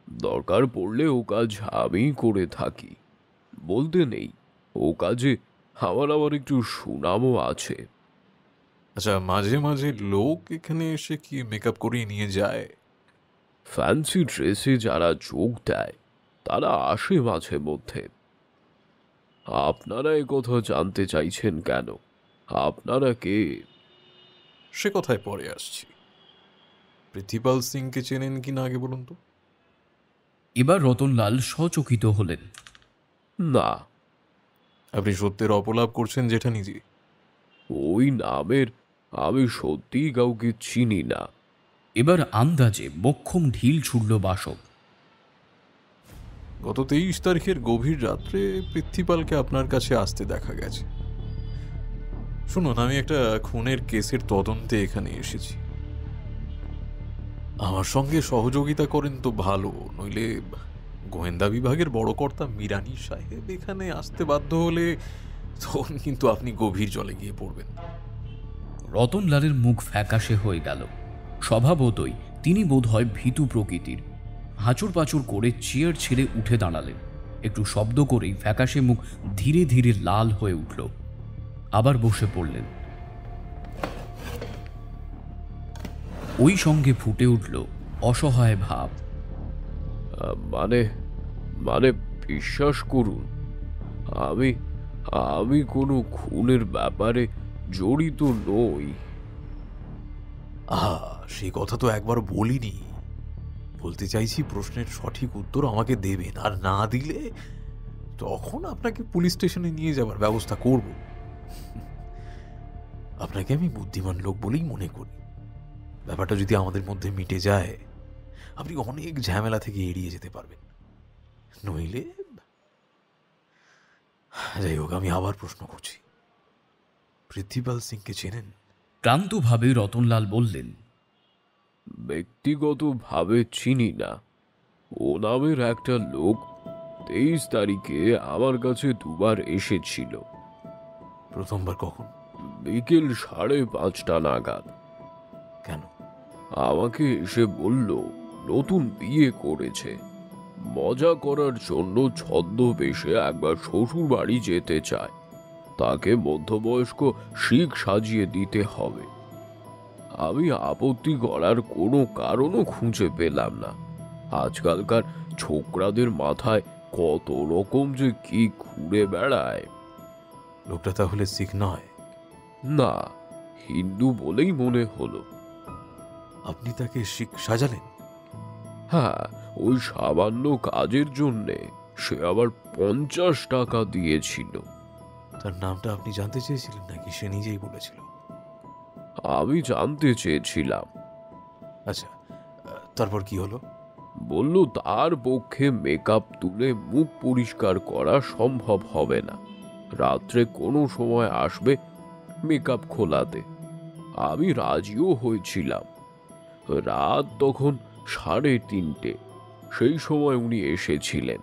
Speaker 9: দরকার পড়লে ও কাজ আমি করে থাকি, বলতে নেই ও কাজে আমার আবার একটু সুনামও আছে।
Speaker 1: আচ্ছা, মাঝে মাঝে লোক এখানে এসে কি মেকআপ করিয়ে নিয়ে যায়?
Speaker 9: ফ্যান্সি ড্রেসে যারা যোগ দেয় তারা আসে মাঝে মধ্যে। আপনারা এ কথা জানতে চাইছেন কেন? আপনারা কে?
Speaker 1: সে কথায় পরে আসছি। পৃথ্বীপাল সিংকে চেনেন কি না আগে বলুন তো।
Speaker 2: এবার রতনলাল সচকিত হলেন।
Speaker 9: না।
Speaker 1: আপনি সত্যের অপলাপ করছেন জেঠানিজি।
Speaker 9: ওই নামের আমি সত্যিই কাউকে চিনি না।
Speaker 2: এবার আন্দাজে মোক্ষম ঢিল ছুড়ল বাসব।
Speaker 1: গত 23 তারিখের গভীর রাত্রে পৃথ্বীপালকে আপনার কাছে আসতে দেখা গেছে। শুনুন, আমি একটা খুনের কেসের তদন্তে এখানে এসেছি। আমার সঙ্গে সহযোগিতা করেন তো ভালো, নইলে গোয়েন্দা বিভাগের বড় কর্তা মিরানি সাহেব এখানে আসতে বাধ্য হলে তখন কিন্তু আপনি গভীর জলে গিয়ে পড়বেন।
Speaker 2: রতনলালের মুখ ফ্যাকাশে হয়ে গেল। স্বভাবতই তিনি বোধহয় ভীতু প্রকৃতির। হাঁচড় পাঁচড় করে চেয়ার ছেড়ে উঠে দাঁড়ালেন। একটু শব্দ করেই ফ্যাকাশে মুখ ধীরে ধীরে লাল হয়ে উঠল। আবার বসে পড়লেন। ওই সঙ্গে ফুটে উঠল অসহায় ভাব।
Speaker 9: মানে মানে বিশ্বাস করুন, আমি কোনো খুনের ব্যাপারে জড়িত নই।
Speaker 1: সেই কথা তো একবার বলিনি। বলতে চাইছি, প্রশ্নের সঠিক উত্তর আমাকে দেবেন, আর না দিলে তখন আপনাকে পুলিশ স্টেশনে নিয়ে যাবার ব্যবস্থা করব। আপনাকে আমি বুদ্ধিমান লোক বলেই মনে করি। ব্যাপারটা যদি আমাদের মধ্যে মিটে যায়, আপনি অনেক ঝামেলা থেকে এড়িয়ে যেতে পারবেন। নইলে যাই হোক, আমি আবার প্রশ্ন করছি, পৃথ্বীপাল সিংকে চেনেন?
Speaker 2: ক্লান্তভাবে রতনলাল বললেন,
Speaker 9: ব্যক্তিগতভাবে চিনি না। ও নামের একটা লোক 23 তারিখে আমার কাছে দুবার এসেছিল।
Speaker 1: প্রথমবার কখন?
Speaker 9: বিকেল 5:30 নাগাদ।
Speaker 1: কেন?
Speaker 9: আমাকে এসে বলল নতুন বিয়ে করেছে, মজা করার জন্য ছদ্মবেশে একবার শ্বশুর বাড়ি যেতে চায়। তাকে মধ্যবয়স্ক শিখ সাজিয়ে দিতে হবে। আমি আপত্তি করার কোনো কারণও খুঁজে পেলাম না। আজকালকার ছোকরাদের মাথায় কত রকম যে কি ঘুরে বেড়ায়।
Speaker 1: লোকটা তাহলে শিখ নয়?
Speaker 9: না, হিন্দু বলেই মনে হলো।
Speaker 1: আপনি তাকে শিখ সাজালেন?
Speaker 9: হ্যাঁ, ওই সামান্য কাজের জন্যে সে আবার 50 টাকা দিয়েছিল।
Speaker 1: তার নামটা আপনি জানতে চেয়েছিলেন নাকি সে নিজেই বলেছিল?
Speaker 9: আমি জানতে চেয়েছিলাম।
Speaker 1: আচ্ছা, তারপর কি হলো?
Speaker 9: বলল তার পক্ষে মেকআপ তুলে মুখ পরিষ্কার করা সম্ভব হবে না। রাত্রে কোনো সময় আসবে মেকআপ খোলাতে। আমি রাজিও হয়েছিলাম। রাত তখন 3:30। সেই সময় উনি এসেছিলেন।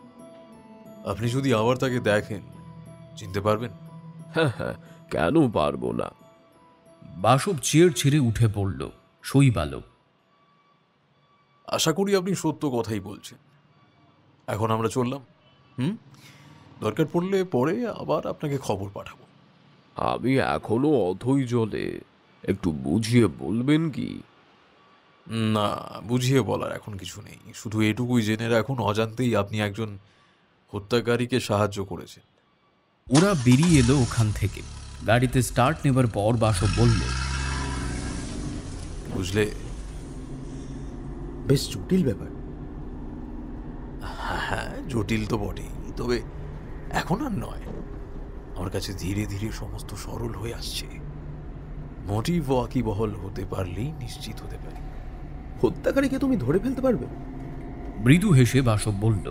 Speaker 1: আপনি যদি আবার তাকে দেখেন চিনতে পারবেন?
Speaker 9: হ্যাঁ হ্যাঁ, কেন পারবো না।
Speaker 2: বাসব চেয়ার ছেড়ে উঠে পড়ল। শৈবালক,
Speaker 1: আশা করি আপনি সত্য কথাই বলছেন। এখন আমরা চললাম। দরকার পড়লে পরে আবার আপনাকে খবর পাঠাবো।
Speaker 9: আমি এখনো অথই জলে, একটু বুঝিয়ে বলবেন কি?
Speaker 1: না, বুঝিয়ে বলার এখন কিছু নেই। শুধু এটুকুই জেনে রাখুন, অজান্তেই আপনি একজন হত্যাকারীকে সাহায্য করেছেন।
Speaker 2: ওরা বেরিয়ে এলো ওখান থেকে। গাড়িতে স্টার্ট নেবার পর বাসব বলল,
Speaker 1: বুঝলে,
Speaker 14: বেশ জটিল ব্যাপার।
Speaker 1: হ্যাঁ, জটিল তো বটেই, তবে এখন আর নয়। আমার কাছে ধীরে ধীরে সমস্ত সরল হয়ে আসছে। মোটিভ ওয়াকিবহল হতে পারলেই নিশ্চিত হতে পারি।
Speaker 14: হত্যাকারীকে তুমি ধরে ফেলতে পারবে?
Speaker 2: মৃদু হেসে বাসব বলল,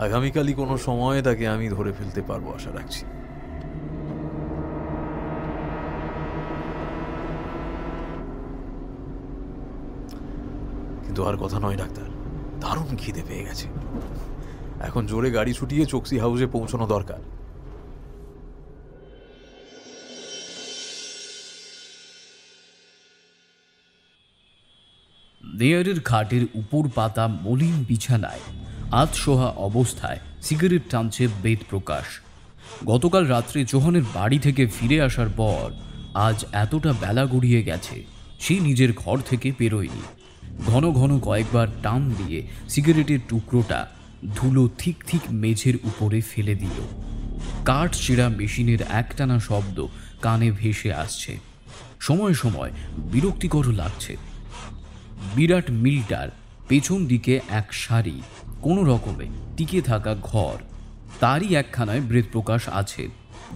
Speaker 1: আগামীকালই কোনো সময় তাকে আমি ধরে ফেলতে পারবো আশা রাখছি। কিন্তু আর কথা নয় ডাক্তার, দারুণ খিদে পেয়ে গেছে। এখন জোরে গাড়ি ছুটিয়ে চোকসি হাউসে পৌঁছানো দরকার।
Speaker 2: নেয়ারের খাটের উপর পাতা মলিন বিছানায় আধশোয়া অবস্থায় সিগারেট টানছে বেদপ্রকাশ। গতকাল রাত্রে জোহানের বাড়ি থেকে ফিরে আসার পর আজ এতটা বেলা গড়িয়ে গেছে সে নিজের ঘর থেকে বেরোয়নি। ঘন ঘন কয়েকবার টান দিয়ে সিগারেটের টুকরোটা ধুলো ঠিক ঠিক মেঝের উপরে ফেলে দিল। কাঠ চেরা মেশিনের একটানা শব্দ কানে ভেসে আসছে। সময় সময় বিরক্তিকর লাগছে। বিরাট মিলটার পেছন দিকে এক সারি কোনো রকমে টিকে থাকা ঘর, তারই একখানায় বেদপ্রকাশ আছে।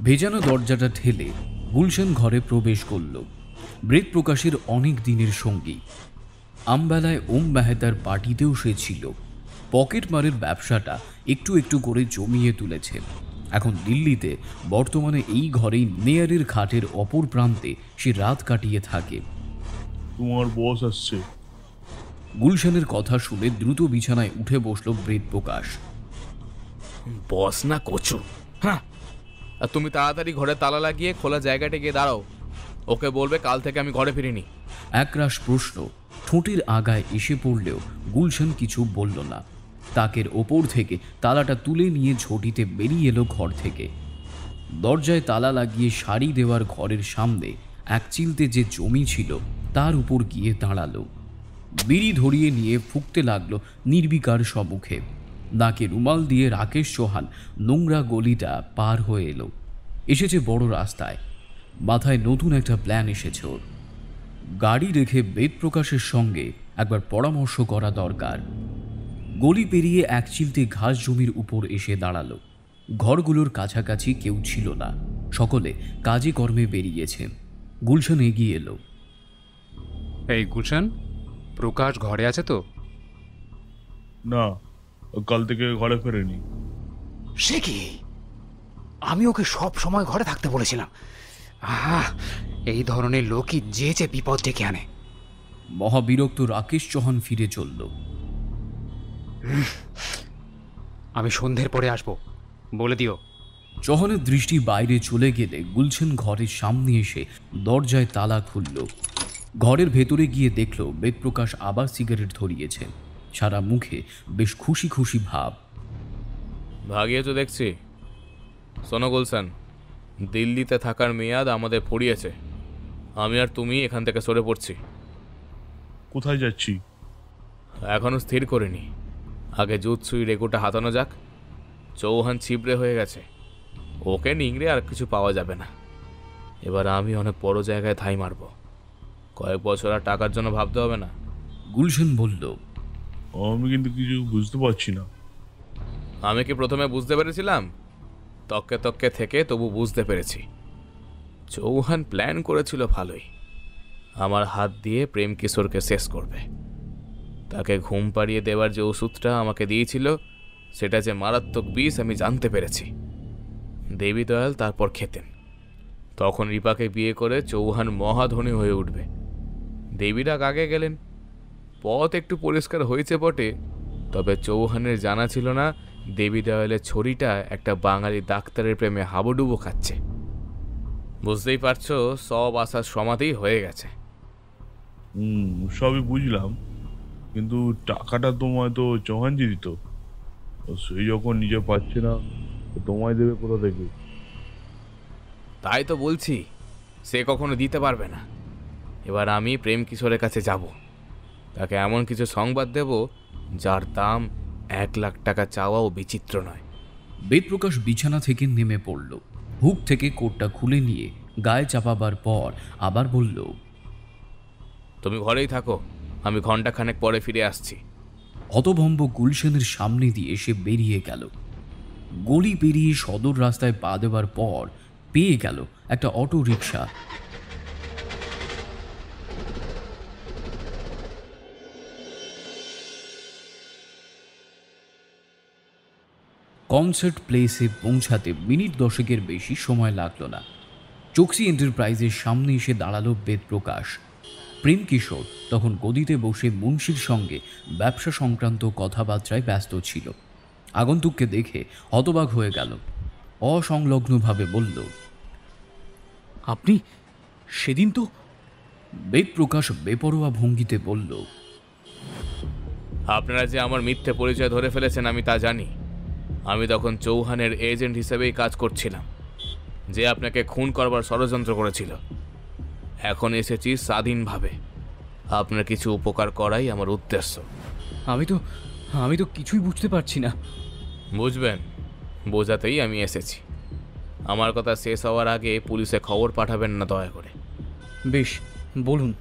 Speaker 2: ভেজানো দরজাটা ঠেলে গুলশান ঘরে প্রবেশ করল। বেদপ্রকাশের অনেক দিনের সঙ্গী। আমবেলায় ওম মেহতার পার্টিতেও সে ছিল। পকেট মারের ব্যবসাটা একটু একটু করে জমিয়ে তুলেছে। এখন দিল্লিতে বর্তমানে এই ঘরেই নেয়ারের খাটের অপর প্রান্তে সে রাত কাটিয়ে থাকে।
Speaker 11: তোমার বস আসছে।
Speaker 2: গুলশানের কথা শুনে দ্রুত বিছানায় উঠে বসল বেদপ্রকাশ।
Speaker 14: বস না কচু? হ্যাঁ, আর তুমি তাড়াতাড়ি ঘরে তালা লাগিয়ে খোলা জায়গাটা গিয়ে দাঁড়াও। ওকে বলবে কাল থেকে আমি ঘরে ফিরিনি।
Speaker 2: একরাশ প্রশ্ন ঠোঁটের আগায় এসে পড়লেও গুলশান কিছু বলল না। তাকের ওপর থেকে তালাটা তুলে নিয়ে ঝটিতে বেরিয়ে এলো ঘর থেকে। দরজায় তালা লাগিয়ে সারি দেওয়ার ঘরের সামনে এক চিলতে যে জমি ছিল তার উপর গিয়ে দাঁড়ালো। বিড়ি ধরিয়ে নিয়ে ফুঁকতে লাগলো নির্বিকার সম্মুখে। নাকে রুমাল দিয়ে রাকেশ চৌহান নোংরা গলিটা পার হয়ে এলো। এসেছে বড় রাস্তায়। মাথায় নতুন একটা প্ল্যান এসেছে ওর। গাড়ি রেখে বেদপ্রকাশের সঙ্গে একবার পরামর্শ করা দরকার। গলি পেরিয়ে এক চিলতে ঘাস জমির উপর এসে দাঁড়ালো। ঘরগুলোর কাছাকাছি কেউ ছিল না, সকলে কাজে কর্মে বেরিয়েছে। গুলশান এগিয়ে এলো।
Speaker 13: এই গুলশান, প্রকাশ ঘরে আছে তো?
Speaker 11: না, কাল থেকে ঘরে ফেরেনি।
Speaker 17: সে কি? আমি ওকে সব সময় ঘরে থাকতে বলেছিলাম। এই ধরনের লোকই যে বিপদ ডেকে আনে।
Speaker 2: মহাবিরক্ত রাকেশ চৌহান ফিরে চলল।
Speaker 17: আমি সন্ধ্যের পরে আসবো, বলে দিও।
Speaker 2: চৌহানের দৃষ্টি বাইরে চলে গেলে গুলশান ঘরের সামনে এসে দরজায় তালা খুলল। ঘরের ভেতরে গিয়ে দেখল বেদপ্রকাশ আবার সিগারেট ধরিয়েছে। সারা মুখে বেশ খুশি খুশি ভাব।
Speaker 14: ভাগিয়ে তো দেখছি। শোনো গুলশান, দিল্লিতে থাকার মেয়াদ আমাদের ফুরিয়েছে। আমি আর তুমি এখান থেকে সরে পড়ছি।
Speaker 11: কোথায় যাচ্ছি
Speaker 14: এখনো স্থির করিনি। আগে জুৎসুই রেগুটা হাতানো যাক। চৌহান ছিবড়ে হয়ে গেছে, ওকে নিংড়ে আর কিছু পাওয়া যাবে না। এবার আমি অনেক বড় জায়গায় ঠাঁই মারব। কয়েক বছর আর টাকার জন্য ভাবতে হবে না।
Speaker 2: গুলশান বলল,
Speaker 11: আমি কিন্তু কিছু বুঝতে পারছি না।
Speaker 14: আমি কি প্রথমে বুঝতে পেরেছিলাম? তককে তককে থেকে তবু বুঝতে পেরেছি। চৌহান প্ল্যান করেছিল ভালোই। আমার হাত দিয়ে প্রেম কিশোরকে শেষ করবে। তাকে ঘুম পাড়িয়ে দেওয়ার যে ওষুধটা আমাকে দিয়েছিল সেটা যে মারাত্মক বিষ আমি জানতে পেরেছি। দেবী দয়াল তারপর খেতেন। তখন রিপাকে বিয়ে করে চৌহান মহাধনী হয়ে উঠবে। দেবীরা আগে গেলেন। পথ একটু পরিষ্কার হয়েছে বটে, তবে চৌহানের জানা ছিল না দেবী দয়ালের ছড়িটা একটা বাঙালি ডাক্তারের প্রেমে হাবুডুবু খাচ্ছে। বুঝতেই পারছো, সব আশার সমাধি হয়ে গেছে।
Speaker 11: সবই বুঝলাম, কিন্তু টাকাটা তোমায় তো চৌহানজি দিত। সেই যখন নিজে পাচ্ছে না, তোমায় দেবে কোথা থেকে?
Speaker 14: তাই তো বলছি, সে কখনো দিতে পারবে না। এবার আমি প্রেম কিশোরের কাছে যাব। তাকে এমন কিছু সংবাদ দেব যার দাম 1 লাখ টাকা চাওয়াও বিচিত্র নয়।
Speaker 2: বেদপ্রকাশ বিছানা থেকে নেমে পড়ল। হুক থেকে কোটটা খুলে নিয়ে গায়ে চাপাবার পর আবার বলল,
Speaker 14: তুমি ঘরেই থাকো, আমি ঘন্টাখানেক পরে ফিরে আসছি।
Speaker 2: হতভম্ব গুলশানের সামনে দিয়ে সে বেরিয়ে গেল। গলি পেরিয়ে সদর রাস্তায় পা দেবার পর পেয়ে গেল একটা অটো রিক্সা। কনসার্ট প্লেসে পৌঁছাতে মিনিট 10 বেশি সময় লাগলো না। চোকসি এন্টারপ্রাইজের সামনে এসে দাঁড়ালো বেদপ্রকাশ। প্রেম কিশোর তখন গদিতে বসে মুন্সির সঙ্গে ব্যবসা সংক্রান্ত কথাবার্তায় ব্যস্ত ছিল। আগন্তুককে দেখে হতবাক হয়ে গেল। অসংলগ্নভাবে বলল,
Speaker 10: আপনি সেদিন তো।
Speaker 2: বেদপ্রকাশ বেপরোয়া ভঙ্গিতে বলল,
Speaker 14: আপনারা যে আমার মিথ্যে পরিচয় ধরে ফেলেছেন আমি তা জানি। আমি তখন চৌহানের এজেন্ট হিসেবেই কাজ করছিলাম, যে আপনাকে খুন করবার ষড়যন্ত্র করেছিল। এখন এসেছি স্বাধীনভাবে, আপনার কিছু উপকার করাই আমার উদ্দেশ্য।
Speaker 10: আমি তো কিছুই বুঝতে পারছি না।
Speaker 14: বুঝবেন, বোঝাতেই আমি এসেছি। আমার কথা শেষ হওয়ার আগে পুলিশে খবর পাঠাবেন না দয়া করে।
Speaker 10: বেশ, বলুন।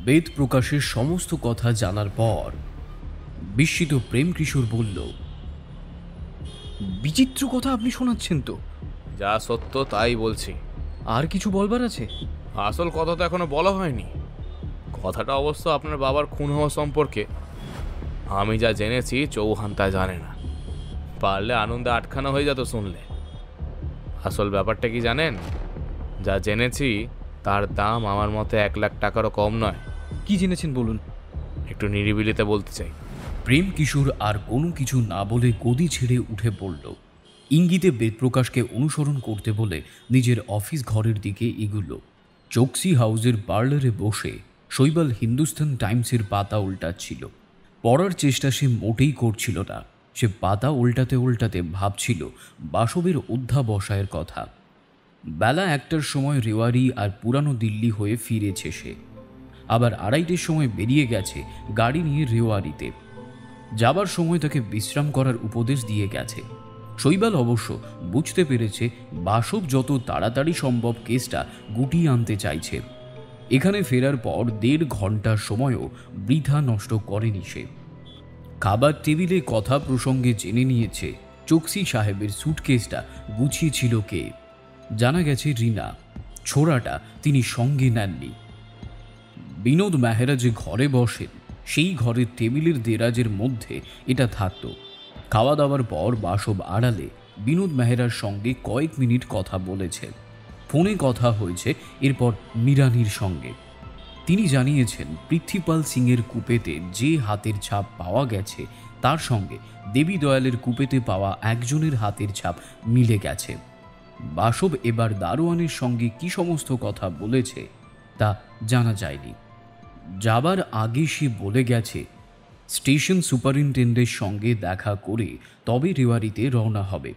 Speaker 2: বেদ প্রকাশের সমস্ত কথা জানার পর বিস্মিত প্রেম কিশোর বলল,
Speaker 10: বিচিত্র কথা আপনি শোনাচ্ছেন তো।
Speaker 14: যা সত্য তাই বলছি।
Speaker 10: আর কিছু বলবার আছে?
Speaker 14: আসল কথা তো এখনো বলা হয়নি। কথাটা অবশ্য আপনার বাবার খুন হওয়া সম্পর্কে। আমি যা জেনেছি চৌহান তা জানে না। পারলে আনন্দে আটখানা হয়ে যেত শুনলে। আসল ব্যাপারটা কি জানেন? যা জেনেছি তার দাম আমার মতে 1 লাখ টাকারও কম নয়।
Speaker 10: কি জেনেছেন বলুন।
Speaker 14: একটু নিরিবিলিতে বলতে চাই।
Speaker 2: প্রেম কিশোর আর কোনো কিছু না বলে গদি ছেড়ে উঠে পড়ল। ইঙ্গিতে বেদপ্রকাশকে অনুসরণ করতে বলে নিজের অফিস ঘরের দিকে এগুলো। চোকসি হাউসের পার্লারে বসে শৈবাল হিন্দুস্তান টাইমসের পাতা উল্টাচ্ছিল। পড়ার চেষ্টা সে মোটেই করছিল না। সে পাতা উল্টাতে উল্টাতে ভাবছিল বাসবের অধ্যাবসায়ের কথা। বেলা 1টার সময় রেওয়ারি আর পুরানো দিল্লি হয়ে ফিরেছে সে। আবার 2:30টার সময় বেরিয়ে গেছে গাড়ি নিয়ে রেওয়ারিতে। যাবার সময় তাকে বিশ্রাম করার উপদেশ দিয়ে গেছে। শৈবাল অবশ্য বুঝতে পেরেছে বাসব যত তাড়াতাড়ি সম্ভব কেসটা গুটিয়ে আনতে চাইছে। এখানে ফেরার পর 1.5 ঘন্টার সময়ও বৃথা নষ্ট করেনি সে। খাবার টেবিলে কথা প্রসঙ্গে জেনে নিয়েছে চোকসি সাহেবের সুটকেসটা গুছিয়েছিল কে। জানা গেছে রিনা। ছোড়াটা তিনি সঙ্গে নেননি। বিনোদ মেহরা যে ঘরে বসেন সেই ঘরের টেবিলের দেরাজের মধ্যে এটা থাকত। খাওয়া দাওয়ার পর বাসব আড়ালে বিনোদ মেহরার সঙ্গে কয়েক মিনিট কথা বলেছে। ফোনে কথা হয়েছে এরপর মিরানির সঙ্গে। তিনি জানিয়েছেন পৃথ্বীপাল সিংয়ের কুপেতে যে হাতের ছাপ পাওয়া গেছে তার সঙ্গে দেবী দয়ালের কুপেতে পাওয়া একজনের হাতের ছাপ মিলে গেছে। বাসব এবার দারোয়ানের সঙ্গে কি সমস্ত কথা বলেছে তা জানা যায়নি। যাবার আগে সে বলে গেছে স্টেশন সুপারিনটেন্ডেন্টের সঙ্গে দেখা করে তবে রেওয়ারিতে রওনা হবে।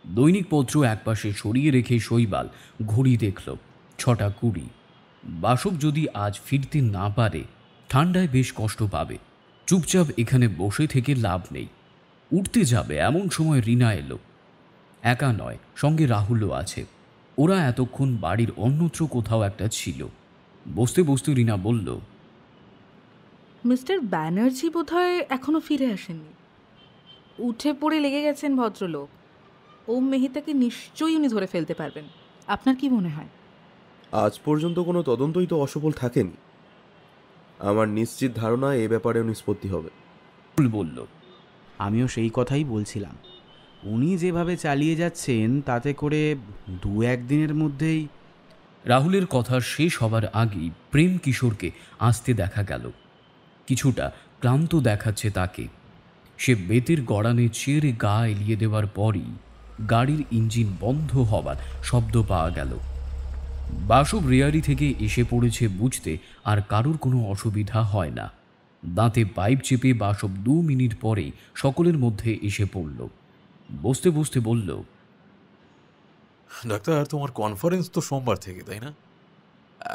Speaker 2: দৈনিকপত্র একপাশে সরিয়ে রেখে শৈবাল ঘড়ি দেখল 6:20। বাসব যদি আজ ফিরতে না পারে ঠান্ডায় বেশ কষ্ট পাবে। চুপচাপ এখানে বসে থেকে লাভ নেই। উঠতে যাবে এমন সময় রিনা এলো। একা নয়, সঙ্গে রাহুলও আছে। ওরা এতক্ষণ বাড়ির অন্যত্র কোথাও একটা ছিল। বসতে বসতে রিনা বলল,
Speaker 12: মিস্টার ব্যানার্জি বোধহয় এখনো ফিরে আসেননি। উঠে পড়ে লেগে গেছেন ভদ্রলোক। ওম মেহতাকে নিশ্চয়ই উনি ধরে ফেলতে পারবেন। আপনার কি মনে হয়?
Speaker 5: আজ পর্যন্ত কোনো তদন্তই তো অসফল থাকেনি। আমার নিশ্চিত ধারণা এ ব্যাপারেও নিষ্পত্তি হবে।
Speaker 2: বলল,
Speaker 4: আমিও সেই কথাই বলছিলাম। উনি যেভাবে চালিয়ে যাচ্ছেন তাতে করে 2-1 দিনের মধ্যেই।
Speaker 2: রাহুলের কথা শেষ হবার আগেই প্রেম কিশোরকে আসতে দেখা গেল। কিছুটা ক্লান্ত দেখাচ্ছে তাকে। সে বেতের গড়ানে চেয়ারে গা এলিয়ে দেওয়ার পরই গাড়ির ইঞ্জিন বন্ধ হবার শব্দ পাওয়া গেল। বাসব রেয়ারি থেকে এসে পড়েছে বুঝতে আর কারোর কোনো অসুবিধা হয় না। দাঁতে পাইপ চেপে বাসব 2 মিনিট পরে সকলের মধ্যে এসে পড়ল। বসতে বসতে বলল,
Speaker 1: ডাক্তার, তোমার কনফারেন্স তো সোমবার থেকে, তাই না?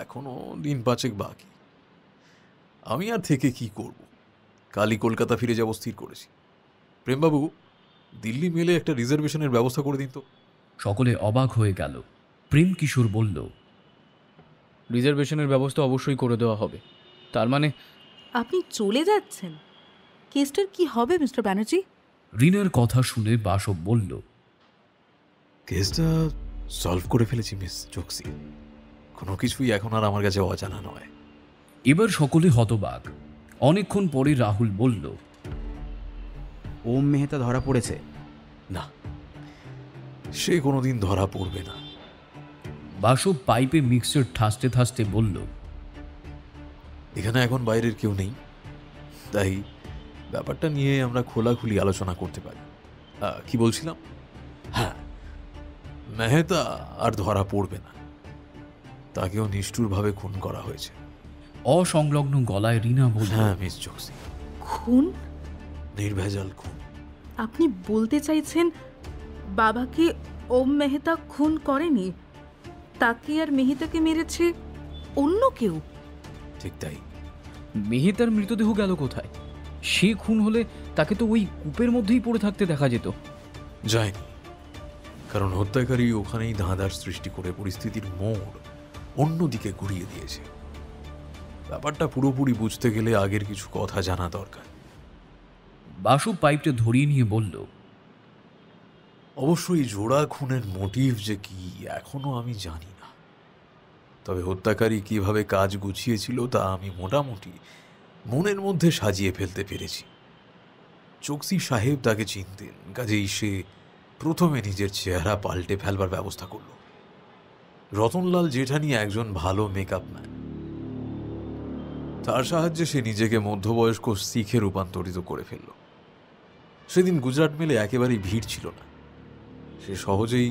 Speaker 1: এখনো 5 দিন বাকি। আমি আর থেকে কি করব? কালই কলকাতা ফিরে যাব স্থির করেছি। প্রেমবাবু, দিল্লি মেলে একটা রিজার্ভেশনের ব্যবস্থা করে দিন তো।
Speaker 2: সকলে অবাক হয়ে গেল। প্রেম কিশোর বলল,
Speaker 10: রিজার্ভেশনের ব্যবস্থা অবশ্যই করে দেওয়া হবে। তার মানে
Speaker 12: আপনি চলে যাচ্ছেন? কেসটার কি হবে মিস্টার ব্যানার্জি?
Speaker 2: রিনার কথা শুনে বাসব বলল,
Speaker 1: কেসটা সলভ করে ফেলেছি মিস চোকসি। কোনো কিছুই এখন আর আমার কাছে অজানা নয়।
Speaker 2: এবার সকলে হতবাক। অনেকক্ষণ পরে রাহুল বলল,
Speaker 4: ওম মেহতা ধরা পড়েছে?
Speaker 1: না, সে কোনোদিন ধরা পড়বে না।
Speaker 2: বাসব পাইপে মিক্সচার ঠাসতে ঠাসতে বলল,
Speaker 1: এখানে এখন বাইরের কেউ নেই, তাই ব্যাপারটা নিয়ে আমরা খোলাখুলি আলোচনা করতে পারি। কি বলছিলাম? হ্যাঁ, মেহতা আর ধরা পড়বে না, তাকেও নিষ্ঠুরভাবে খুন করা হয়েছে।
Speaker 2: অসংলগ্ন গলায় রিনা বলল,
Speaker 1: হ্যাঁ মিস চোকসি,
Speaker 12: খুন?
Speaker 1: নির্ভেজাল খুন।
Speaker 12: আপনি বলতে চাইছেন বাবাকে ওম মেহতা খুন করেনি, তাকে আর মেহতাকে মেরেছে অন্য কেউ?
Speaker 1: ঠিক তাই।
Speaker 10: মেহতার মৃতদেহ গেল কোথায়? সে খুন হলে তাকে তো ওই কূপের মধ্যেই পড়ে থাকতে দেখা যেত।
Speaker 1: যায়নি, কারণ হত্যাকারী ওখানেই ধাঁধার সৃষ্টি করে পরিস্থিতির মোড় অন্যদিকে ঘুরিয়ে দিয়েছে। ব্যাপারটা পুরোপুরি বুঝতে গেলে আগের কিছু কথা জানা দরকার।
Speaker 2: বাসব পাইপটা ধরিয়ে নিয়ে বলল,
Speaker 1: অবশ্যই জোড়া খুনের মোটিভ যে কি এখনো আমি জানি না, তবে হত্যাকারী কিভাবে কাজ গুছিয়েছিল তা আমি মোটামুটি মনের মধ্যে সাজিয়ে ফেলতে পেরেছি। চোকসি সাহেব তাকে চিনতেন, কাজেই সে প্রথমে নিজের চেহারা পাল্টে ফেলবার ব্যবস্থা করল। রতনলাল জেঠানি একজন ভালো মেকআপ ম্যান, তার সাহায্যে সে নিজেকে মধ্যবয়স্ক শিখে রূপান্তরিত করে ফেলল। সেদিন গুজরাট মেলে একেবারেই ভিড় ছিল না। সে সহজেই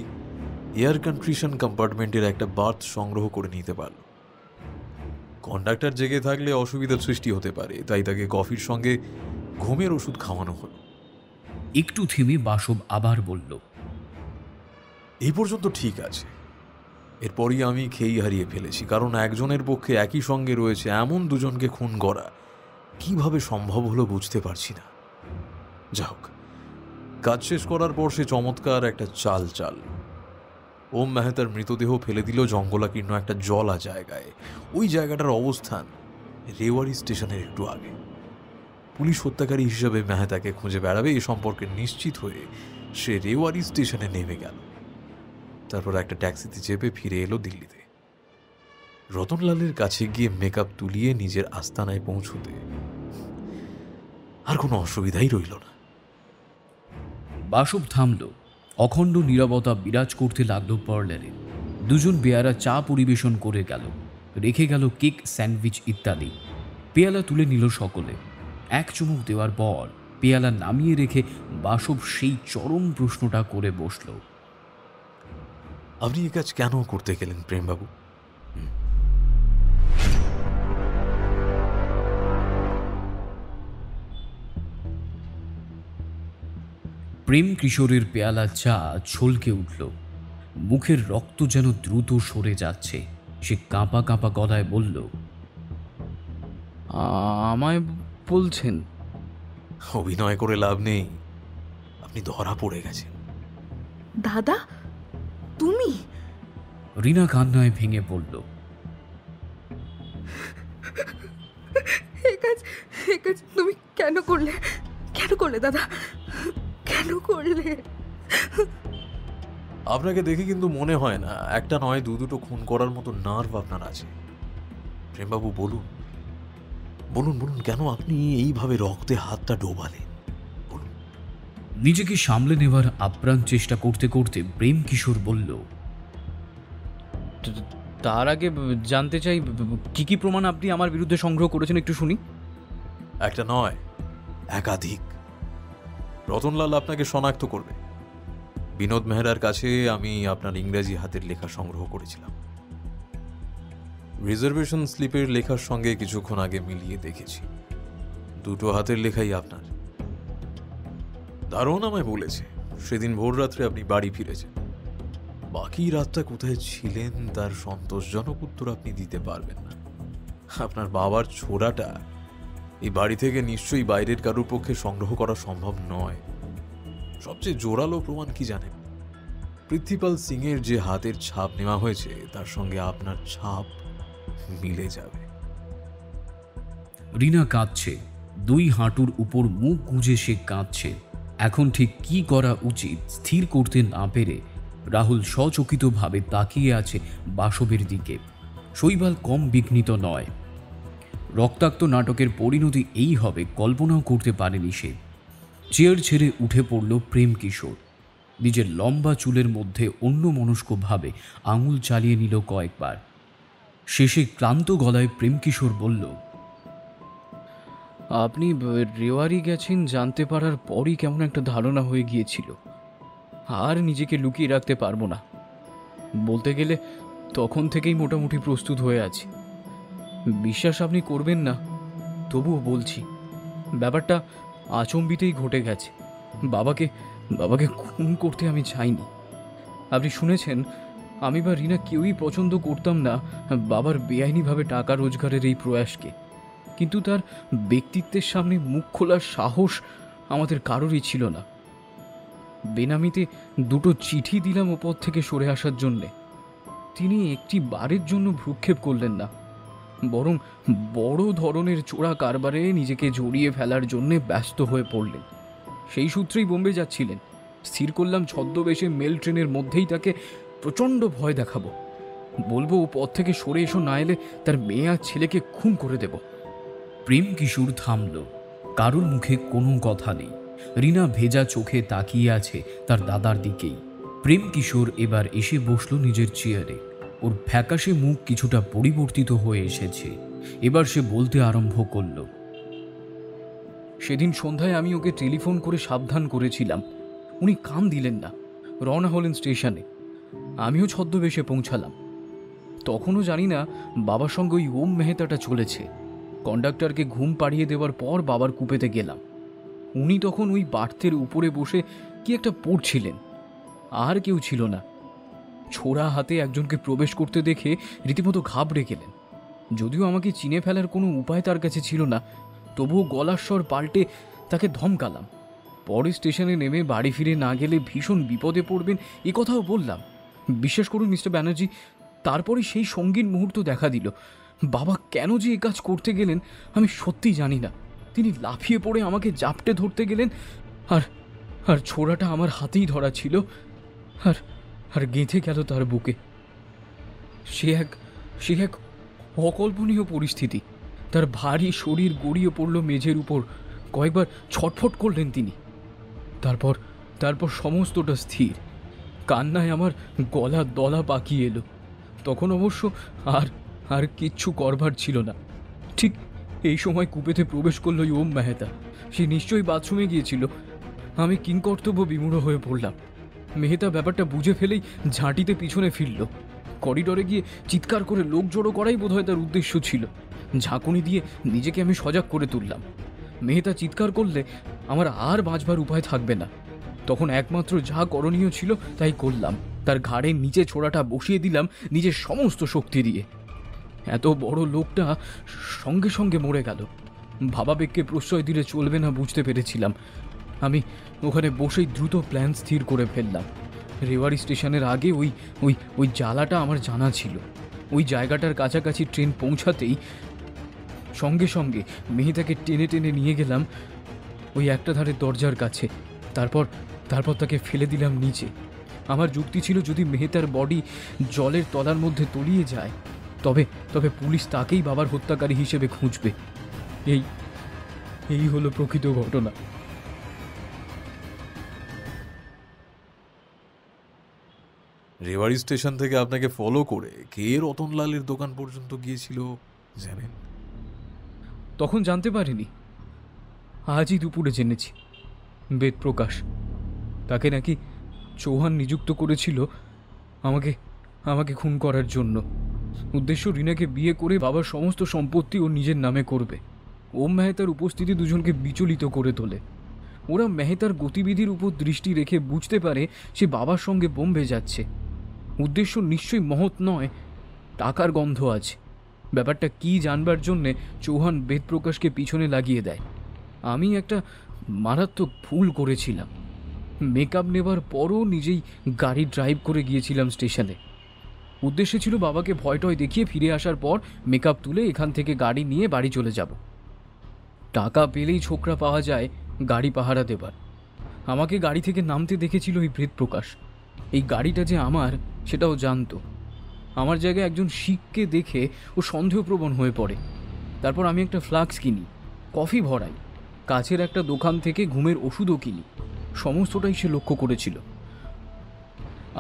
Speaker 1: এয়ার কন্ট্রিশন কম্পার্টমেন্টের একটা বার্থ সংগ্রহ করে নিতে পারল। কন্ডাক্টর জেগে থাকলে অসুবিধার সৃষ্টি হতে পারে, তাই তাকে কফির সঙ্গে ঘুমের ওষুধ খাওয়ানো হলো।
Speaker 2: একটু থেমে বাসব আবার বলল,
Speaker 1: এই পর্যন্ত ঠিক আছে। এরপরই আমি খেই হারিয়ে ফেলেছি, কারণ একজনের পক্ষে একই সঙ্গে রয়েছে এমন দুজনকে খুন করা কিভাবে সম্ভব হলো বুঝতে পারছি না। যা হোক, কাজ শেষ করার পর সে চমৎকার একটা চাল ওম মেহতার মৃতদেহ ফেলে দিল জঙ্গলাকীর্ণ একটা জলা জায়গায়। ওই জায়গাটার অবস্থান রেওয়ারি স্টেশনের একটু আগে। পুলিশ হত্যাকারী হিসেবে মেহতাকে খুঁজে বেড়াবে এ সম্পর্কে নিশ্চিত হয়ে সে রেওয়ারি স্টেশনে নেমে গেল। তারপর একটা ট্যাক্সিতে চেপে ফিরে এলো দিল্লিতে। রতনলালের কাছে গিয়ে মেকআপ তুলিয়ে নিজের আস্তানায় পৌঁছতে আর কোনো অসুবিধাই রইল না।
Speaker 2: বাসব থামল। অখণ্ড নীরবতা বিরাজ করতে লাগলো পার্লারে। দুজন বেয়ারা চা পরিবেশন করে গেল, রেখে গেল কেক, স্যান্ডউইচ ইত্যাদি। পেয়ালা তুলে নিল সকলে। এক চুমুক দেওয়ার পর পেয়ালা নামিয়ে রেখে বাসব সেই চরম প্রশ্নটা করে বসল,
Speaker 1: আপনি এই কাজ কেন করতে গেলেন প্রেমবাবু?
Speaker 2: প্রেম কিশোরের পেয়ালা চা ছলকে উঠল। মুখের রক্ত যেন দ্রুত সরে যাচ্ছে। সে কাঁপা কাঁপা গলায় বলল,
Speaker 10: আমায় বলছেন?
Speaker 1: অভিনয় করে লাভ নেই, আপনি ধরা পড়ে গেছেন।
Speaker 12: দাদা, তুমি?
Speaker 2: রিনা কান্নায় ভেঙে পড়ল।
Speaker 12: এই কাজ তুমি কেন করলে? কেন করলে দাদা? কেন করলে?
Speaker 1: আপনাকে দেখে কিন্তু মনে হয় না একটা নয় দুটো খুন করার মতো নার্ভ আপনার আছে। প্রেমবাবু বলুন বলুন বলুন, কেন আপনি এইভাবে রক্তে হাতটা ডোবালেন?
Speaker 2: নিজেকে সামলে নেওয়ার আপ্রাণ চেষ্টা করতে করতে প্রেম কিশোর বলল,
Speaker 10: তার আগে জানতে চাই কি কি প্রমাণ আপনি আমার বিরুদ্ধে সংগ্রহ করেছেন, একটু শুনি।
Speaker 1: একটা নয়, একাধিক। রতনলাল আপনাকে শনাক্ত করবে। বিনোদ মেহরার কাছে আমি আপনার ইংরেজি হাতের লেখা সংগ্রহ করেছিলাম। রিজার্ভেশন স্লিপের লেখার সঙ্গে কিছুক্ষণ আগে মিলিয়ে দেখেছি, দুটো হাতের লেখাই আপনার। দারোয়ান আমায় বলেছে সেদিন ভোর রাত্রে আপনি বাড়ি ফিরেছেন। বাকি রাতটা কোথায় ছিলেন তার সন্তোষজনক উত্তর আপনি দিতে পারবেন না। আপনার বাবার ছোড়াটা এই বাড়ি থেকে নিশ্চয়ই বাইরের কারোর পক্ষে সংগ্রহ করা সম্ভব নয়। সবচেয়ে জোরালো প্রমাণ কি জানেন? প্রিন্সিপাল সিং এর যে হাতের ছাপ নেওয়া হয়েছে তার সঙ্গে আপনার ছাপ মিলে যাবে।
Speaker 2: রিনা কাঁদছে, দুই হাঁটুর উপর মুখ গুজে সে কাঁদছে। এখন ঠিক কি করা উচিত স্থির করতে না পেরে রাহুল সচকিতভাবে তাকিয়ে আছে বাসবের দিকে। শৈবাল কম বিঘ্নিত নয়। রক্তাক্ত নাটকের পরিণতি এই হবে কল্পনাও করতে পারেনি সে। চেয়ার ছেড়ে উঠে পড়ল প্রেম কিশোর। নিজের লম্বা চুলের মধ্যে অন্যমনস্কভাবে আঙুল চালিয়ে নিল কয়েকবার। শেষে ক্লান্ত গলায় প্রেম কিশোর বলল,
Speaker 10: আপনি রেওয়ারি গেছেন জানতে পারার পরই কেমন একটা ধারণা হয়ে গিয়েছিল। আর নিজেকে লুকিয়ে রাখতে পারবো না। বলতে গেলে তখন থেকেই মোটামুটি প্রস্তুত হয়ে আছি। বিশ্বাস আপনি করবেন না, তবুও বলছি, ব্যাপারটা আচম্বিতেই ঘটে গেছে। বাবাকে খুন করতে আমি চাইনি। আপনি শুনেছেন আমি বা রিনা কেউই পছন্দ করতাম না বাবার বেআইনিভাবে টাকা রোজগারের এই প্রয়াসকে। কিন্তু তার ব্যক্তিত্বের সামনে মুখ খোলার সাহস আমাদের কারোরই ছিল না। বেনামিতে দুটো চিঠি দিলাম ও পথ থেকে সরে আসার জন্যে। তিনি একটি বারের জন্য ভ্রুক্ষেপ করলেন না, বরং বড় ধরনের চোরা কারবারে নিজেকে জড়িয়ে ফেলার জন্যে ব্যস্ত হয়ে পড়লেন। সেই সূত্রেই বোম্বে যাচ্ছিলেন। স্থির করলাম ছদ্মবেশে মেল ট্রেনের মধ্যেই তাকে প্রচণ্ড ভয় দেখাবো। বলবো ও পথ থেকে সরে এসো, না এলে তার মেয়ে আর ছেলেকে খুন করে দেব।
Speaker 2: প্রেম কিশোর থামল। কারোর মুখে কোনো কথা নেই। রিনা ভেজা চোখে তাকিয়ে আছে তার দাদার দিকেই। প্রেম কিশোর এবার এসে বসল নিজের চেয়ারে। ওর ফ্যাকাশে মুখ কিছুটা পরিবর্তিত হয়ে এসেছে। এবার সে বলতে আরম্ভ করল,
Speaker 10: সেদিন সন্ধ্যায় আমি ওকে টেলিফোন করে সাবধান করেছিলাম। উনি কান দিলেন না, রওনা হলেন স্টেশনে। আমিও ছদ্মবেশে পৌঁছালাম। তখনও জানি না বাবার সঙ্গে ওই ওম মেহতাটা চলেছে। কন্ডাক্টরকে ঘুম পাড়িয়ে দেওয়ার পর বাবার কুপেতে গেলাম। উনি তখন ওই বার্থের উপরে বসে কি একটা পড়ছিলেন। আর কেউ ছিল না। ছোড়া হাতে একজনকে প্রবেশ করতে দেখে রীতিমতো ঘাবড়ে গেলেন। যদিও আমাকে চিনে ফেলার কোনো উপায় তার কাছে ছিল না, তবুও গলার স্বর পাল্টে তাকে ধমকালাম। পরে স্টেশনে নেমে বাড়ি ফিরে না গেলে ভীষণ বিপদে পড়বেন এ কথাও বললাম। বিশ্বাস করুন মিস্টার ব্যানার্জি, তারপরে সেই সঙ্গীন মুহূর্ত দেখা দিল। বাবা কেন যে এ কাজ করতে গেলেন আমি সত্যিই জানি না। তিনি লাফিয়ে পড়ে আমাকে জাপটে ধরতে গেলেন, আর ছোড়াটা আমার হাতেই ধরা ছিল, আর গেঁথে গেল তার বুকে। সে এক অকল্পনীয় পরিস্থিতি। তার ভারী শরীর গড়িয়ে পড়ল মেঝের উপর। কয়েকবার ছটফট করলেন তিনি। তারপর সমস্তটা স্থির। কান্নায় আমার গলা দলা পাকিয়ে এলো। তখন অবশ্য আর কিচ্ছু করবার ছিল না। ঠিক এই সময় কুপেতে প্রবেশ করল ওম মেহতা। সে নিশ্চয়ই বাথরুমে গিয়েছিল। আমি কিংকর্তব্য বিমূঢ় হয়ে পড়লাম। মেহতা ব্যাপারটা বুঝে ফেলেই ঝাঁটিতে পিছনে ফিরল। করিডরে গিয়ে চিৎকার করে লোক জড়ো করাই বোধহয় তার উদ্দেশ্য ছিল। ঝাঁকুনি দিয়ে নিজেকে আমি সজাগ করে তুললাম। মেহতা চিৎকার করলে আমার আর বাঁচবার উপায় থাকবে না। তখন একমাত্র যা করণীয় ছিল তাই করলাম। তার ঘাড়ের নিচে ছোড়াটা বসিয়ে দিলাম নিজের সমস্ত শক্তি দিয়ে। এত বড় লোকটা সঙ্গে সঙ্গে মরে গেল। ভাবাবেগকে প্রশ্রয় দিলে চলবে না বুঝতে পেরেছিলাম। আমি ওখানে বসেই দ্রুত প্ল্যান স্থির করে ফেললাম। রেওয়ারি স্টেশনের আগে ওই জ্বালাটা আমার জানা ছিল। ওই জায়গাটার কাছাকাছি ট্রেন পৌঁছাতেই সঙ্গে সঙ্গে মেয়েটাকে টেনে টেনে নিয়ে গেলাম ওই একটা ধারের দরজার কাছে। তারপর তাকে ফেলে দিলাম নিচে। আমার যুক্তি ছিল যদি মেহতার বডি জলের তলার মধ্যে তলিয়ে যায় তবে পুলিশ তাকেই বাবার হত্যাকারী হিসেবে খুঁজবে। এই হলো প্রকৃত ঘটনা।
Speaker 1: রেওয়ারি স্টেশন থেকে আপনাকে ফলো করে কে রতনলালের দোকান পর্যন্ত গিয়েছিল জানেন?
Speaker 10: তখন জানতে পারিনি, আজই দুপুরে জেনেছি। বেদপ্রকাশ, তাকে নাকি চৌহান নিযুক্ত করেছিল আমাকে খুন করার জন্য। উদ্দেশ্য রিনাকে বিয়ে করে বাবার সমস্ত সম্পত্তি ও নিজের নামে করবে। ওম মেহতার উপস্থিতি দুজনকে বিচলিত করে তোলে। ওরা মেহতার গতিবিধির উপর দৃষ্টি রেখে বুঝতে পারে সে বাবার সঙ্গে বোম্বে যাচ্ছে। উদ্দেশ্য নিশ্চয়ই মহৎ নয়, টাকার গন্ধ আছে। ব্যাপারটা কি জানবার জন্যে চৌহান বেদপ্রকাশকে পিছনে লাগিয়ে দেয়। আমি একটা মারাত্মক ভুল করেছিলাম। মেকআপ নেবার পরও নিজেই গাড়ি ড্রাইভ করে গিয়েছিলাম স্টেশনে। উদ্দেশ্য ছিল বাবাকে ভয় টয় দেখিয়ে ফিরে আসার পর মেকআপ তুলে এখান থেকে গাড়ি নিয়ে বাড়ি চলে যাব। টাকা পেলেই ছোকরা পাওয়া যায় গাড়ি পাহারা দেবার। আমাকে গাড়ি থেকে নামতে দেখেছিল এই প্রেতপ্রকাশ। এই গাড়িটা যে আমার সেটাও জানতো। আমার জায়গায় একজন শিখকে দেখে ও সন্দেহপ্রবণ হয়ে পড়ে। তারপর আমি একটা ফ্লাক্স কিনি, কফি ভরাই, কাছের একটা দোকান থেকে ঘুমের ওষুধও কিনি। সমস্তটাই সে লক্ষ্য করেছিল।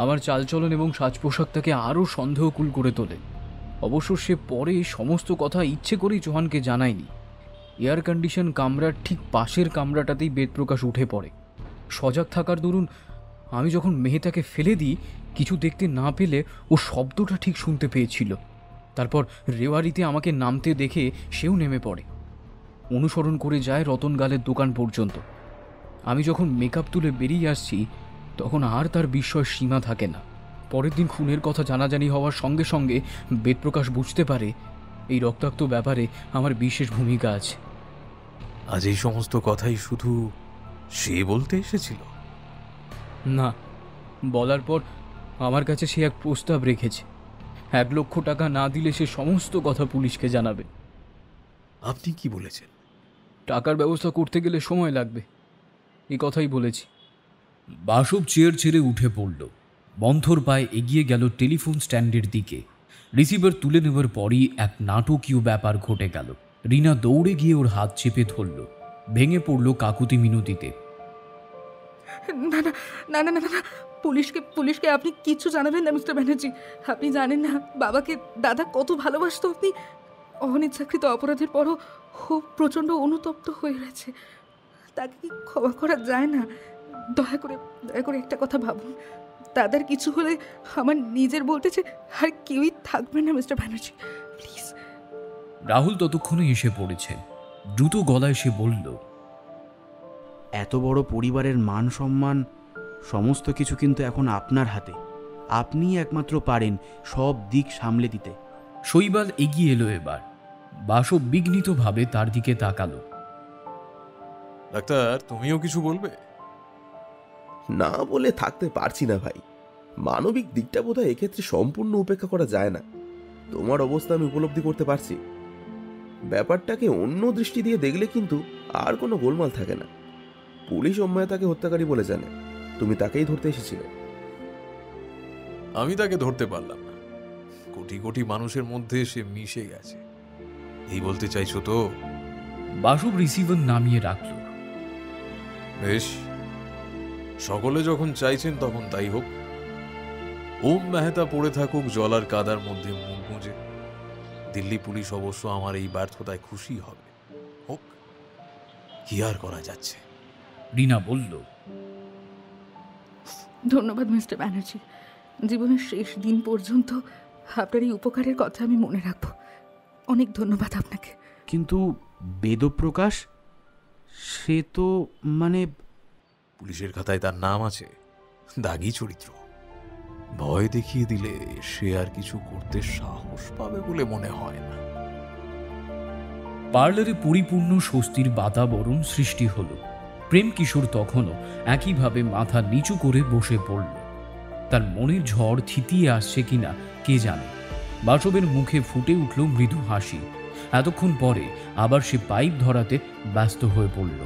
Speaker 10: আমার চালচলন এবং সাজ পোশাক তাকে আরও সন্দেহকুল করে তোলে। অবশ্য সে পরে সমস্ত কথা ইচ্ছে করেই চৌহানকে জানায়নি। এয়ার কন্ডিশন কামরার ঠিক পাশের কামরাটাতেই বেদপ্রকাশ উঠে পড়ে। সজাগ থাকার দরুন আমি যখন মেহেতাকে ফেলে দিই, কিছু দেখতে না পেলে ও শব্দটা ঠিক শুনতে পেয়েছিল। তারপর রেওয়ারিতে আমাকে নামতে দেখে সেও নেমে পড়ে, অনুসরণ করে যায় রতনগালের দোকান পর্যন্ত। আমি যখন মেকআপ তুলে বেরিয়ে আসছি তখন আর তার বিস্ময় সীমা থাকে না। পরের দিন খুনের কথা জানাজানি হওয়ার সঙ্গে সঙ্গে বেদপ্রকাশ বুঝতে পারে এই রক্তাক্ত ব্যাপারে আমার বিশেষ ভূমিকা আছে।
Speaker 1: আজ এই সমস্ত কথাই শুধু সে বলতে এসেছিল?
Speaker 10: না, বলার পর আমার কাছে সে এক প্রস্তাব রেখেছে। 1 লক্ষ টাকা না দিলে সে সমস্ত কথা পুলিশকে জানাবে।
Speaker 1: আপনি কি বলেছেন?
Speaker 10: টাকার ব্যবস্থা করতে গেলে সময় লাগবে, এই কথাই বলেছি।
Speaker 2: বাসব চেয়ার ছেড়ে উঠে পড়ল। বন্ধর পায়ে এগিয়ে গেল টেলিফোন স্ট্যান্ডের দিকে। রিসিভার তুলে নেওয়ার পরই এক নাটকীয় ব্যাপার ঘটে গেল। রিনা দৌড়ে গিয়ে ওর হাত চেপে ধরল। ভেঙে পড়ল কাকুতি মিনতিতে।
Speaker 12: না না না না না না, পুলিশকে আপনি কিচ্ছু জানাবেন না মিস্টার ব্যানার্জি। আপনি জানেন না বাবাকে দাদা কত ভালোবাসতো। আপনি অনিচ্ছাকৃত অপরাধের পরও খুব প্রচণ্ড অনুতপ্ত হয়ে রয়েছে। তাকে কি ক্ষমা করা যায় না? দয়া করে একটা কথা ভাবুন। দাদার কিছু হলে আমার নিজের বলতে যে আর কেউই থাকবে না মিস্টার ব্যানার্জি, প্লিজ।
Speaker 2: রাহুল ততক্ষণে এসে পড়েছে। দ্রুত গলায় সে বলল,
Speaker 4: এত বড় পরিবারের মান সম্মান সমস্ত কিছু কিন্তু এখন আপনার হাতে। আপনিই একমাত্র পারেন সব দিক সামলে দিতে।
Speaker 2: শৈবাল এগিয়ে এলো এবার। বাসব বিঘ্নিতভাবে তার দিকে তাকালো।
Speaker 1: ডাক্তার, তুমিও কিছু বলবে?
Speaker 5: না বলে থাকতে পারছি না ভাই। মানবিক দিকটা বোধহয় এক্ষেত্রে সম্পূর্ণ উপেক্ষা করা যায় না। তোমার অবস্থা আমি উপলব্ধি করতে পারছি। ব্যাপারটাকে অন্য দৃষ্টি দিয়ে দেখলে কিন্তু আর কোনো গোলমাল থাকে না। পুলিশ অম্মায়তাকে হত্যাকারী বলে জানে, তুমি তাকেই ধরতে এসেছিলে।
Speaker 1: আমি তাকে ধরতে পারলাম না। কোটি কোটি মানুষের মধ্যে সে মিশে গেছে, এই বলতে চাইছো তো?
Speaker 2: বাসব রিসিভার নামিয়ে রাখল।
Speaker 1: বেশ, সকলে যখন চাইছেন তখন তাই হোক। ওম মেহতা পড়ে থাকুক জলার কাদার মধ্যে মুখ গুঁজে। দিল্লি পুলিশ অবশ্য আমার এই ব্যর্থতায় খুশি হবে। হোক, কি আর করা যাচ্ছে।
Speaker 2: রিনা বলল,
Speaker 12: ধন্যবাদ মিস্টার ব্যানার্জি। জীবনের শেষ দিন পর্যন্ত আপনার এই উপকারের কথা আমি মনে রাখব। অনেক ধন্যবাদ আপনাকে।
Speaker 4: কিন্তু বেদপ্রকাশ, সে তো মানে
Speaker 1: পুলিশের খাতায় তার নাম আছে, দাগি চরিত্র। ভয় দেখিয়ে দিলে সে আর কিছু করতে সাহস পাবে বলে মনে হয় না।
Speaker 2: পার্লারে পরিপূর্ণ স্বস্তির বাতাবরণ সৃষ্টি হলো। প্রেম কিশোর তখনও একইভাবে মাথা নিচু করে বসে পড়ল। তার মনের ঝড় থিতিয়ে আসছে কিনা কে জানে। বাসবের মুখে ফুটে উঠল মৃদু হাসি। এতক্ষণ পরে আবার সে পাইপ ধরাতে ব্যস্ত হয়ে পড়ল।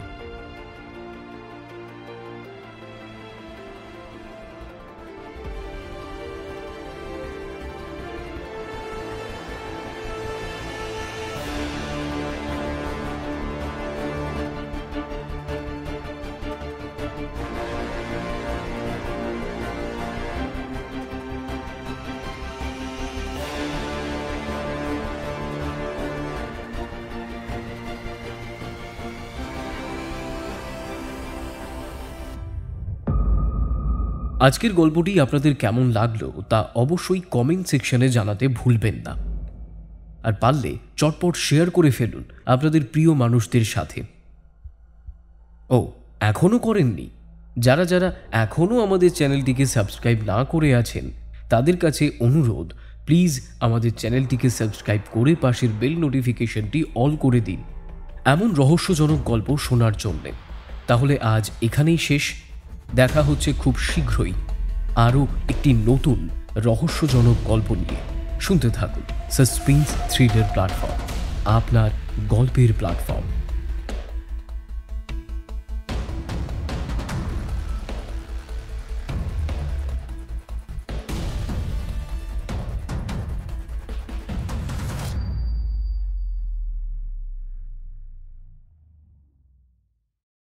Speaker 2: আজকের গল্পটি আপনাদের কেমন লাগলো তা অবশ্যই কমেন্ট সেকশনে জানাতে ভুলবেন না। আর পারলে চটপট শেয়ার করে ফেলুন আপনাদের প্রিয় মানুষদের সাথে। ও এখনও করেননি? যারা যারা এখনও আমাদের চ্যানেলটিকে সাবস্ক্রাইব না করে আছেন তাদের কাছে অনুরোধ, প্লিজ আমাদের চ্যানেলটিকে সাবস্ক্রাইব করে পাশের বেল নোটিফিকেশনটি অল করে দিন এমন রহস্যজনক গল্প শোনার জন্যে। তাহলে আজ এখানেই শেষ। দেখা হচ্ছে খুব শীঘ্রই আরও একটি নতুন রহস্যজনক গল্প নিয়ে। শুনতে থাকুন সাসপেন্স থ্রিলার প্ল্যাটফর্ম, আপনার গল্পের প্ল্যাটফর্ম।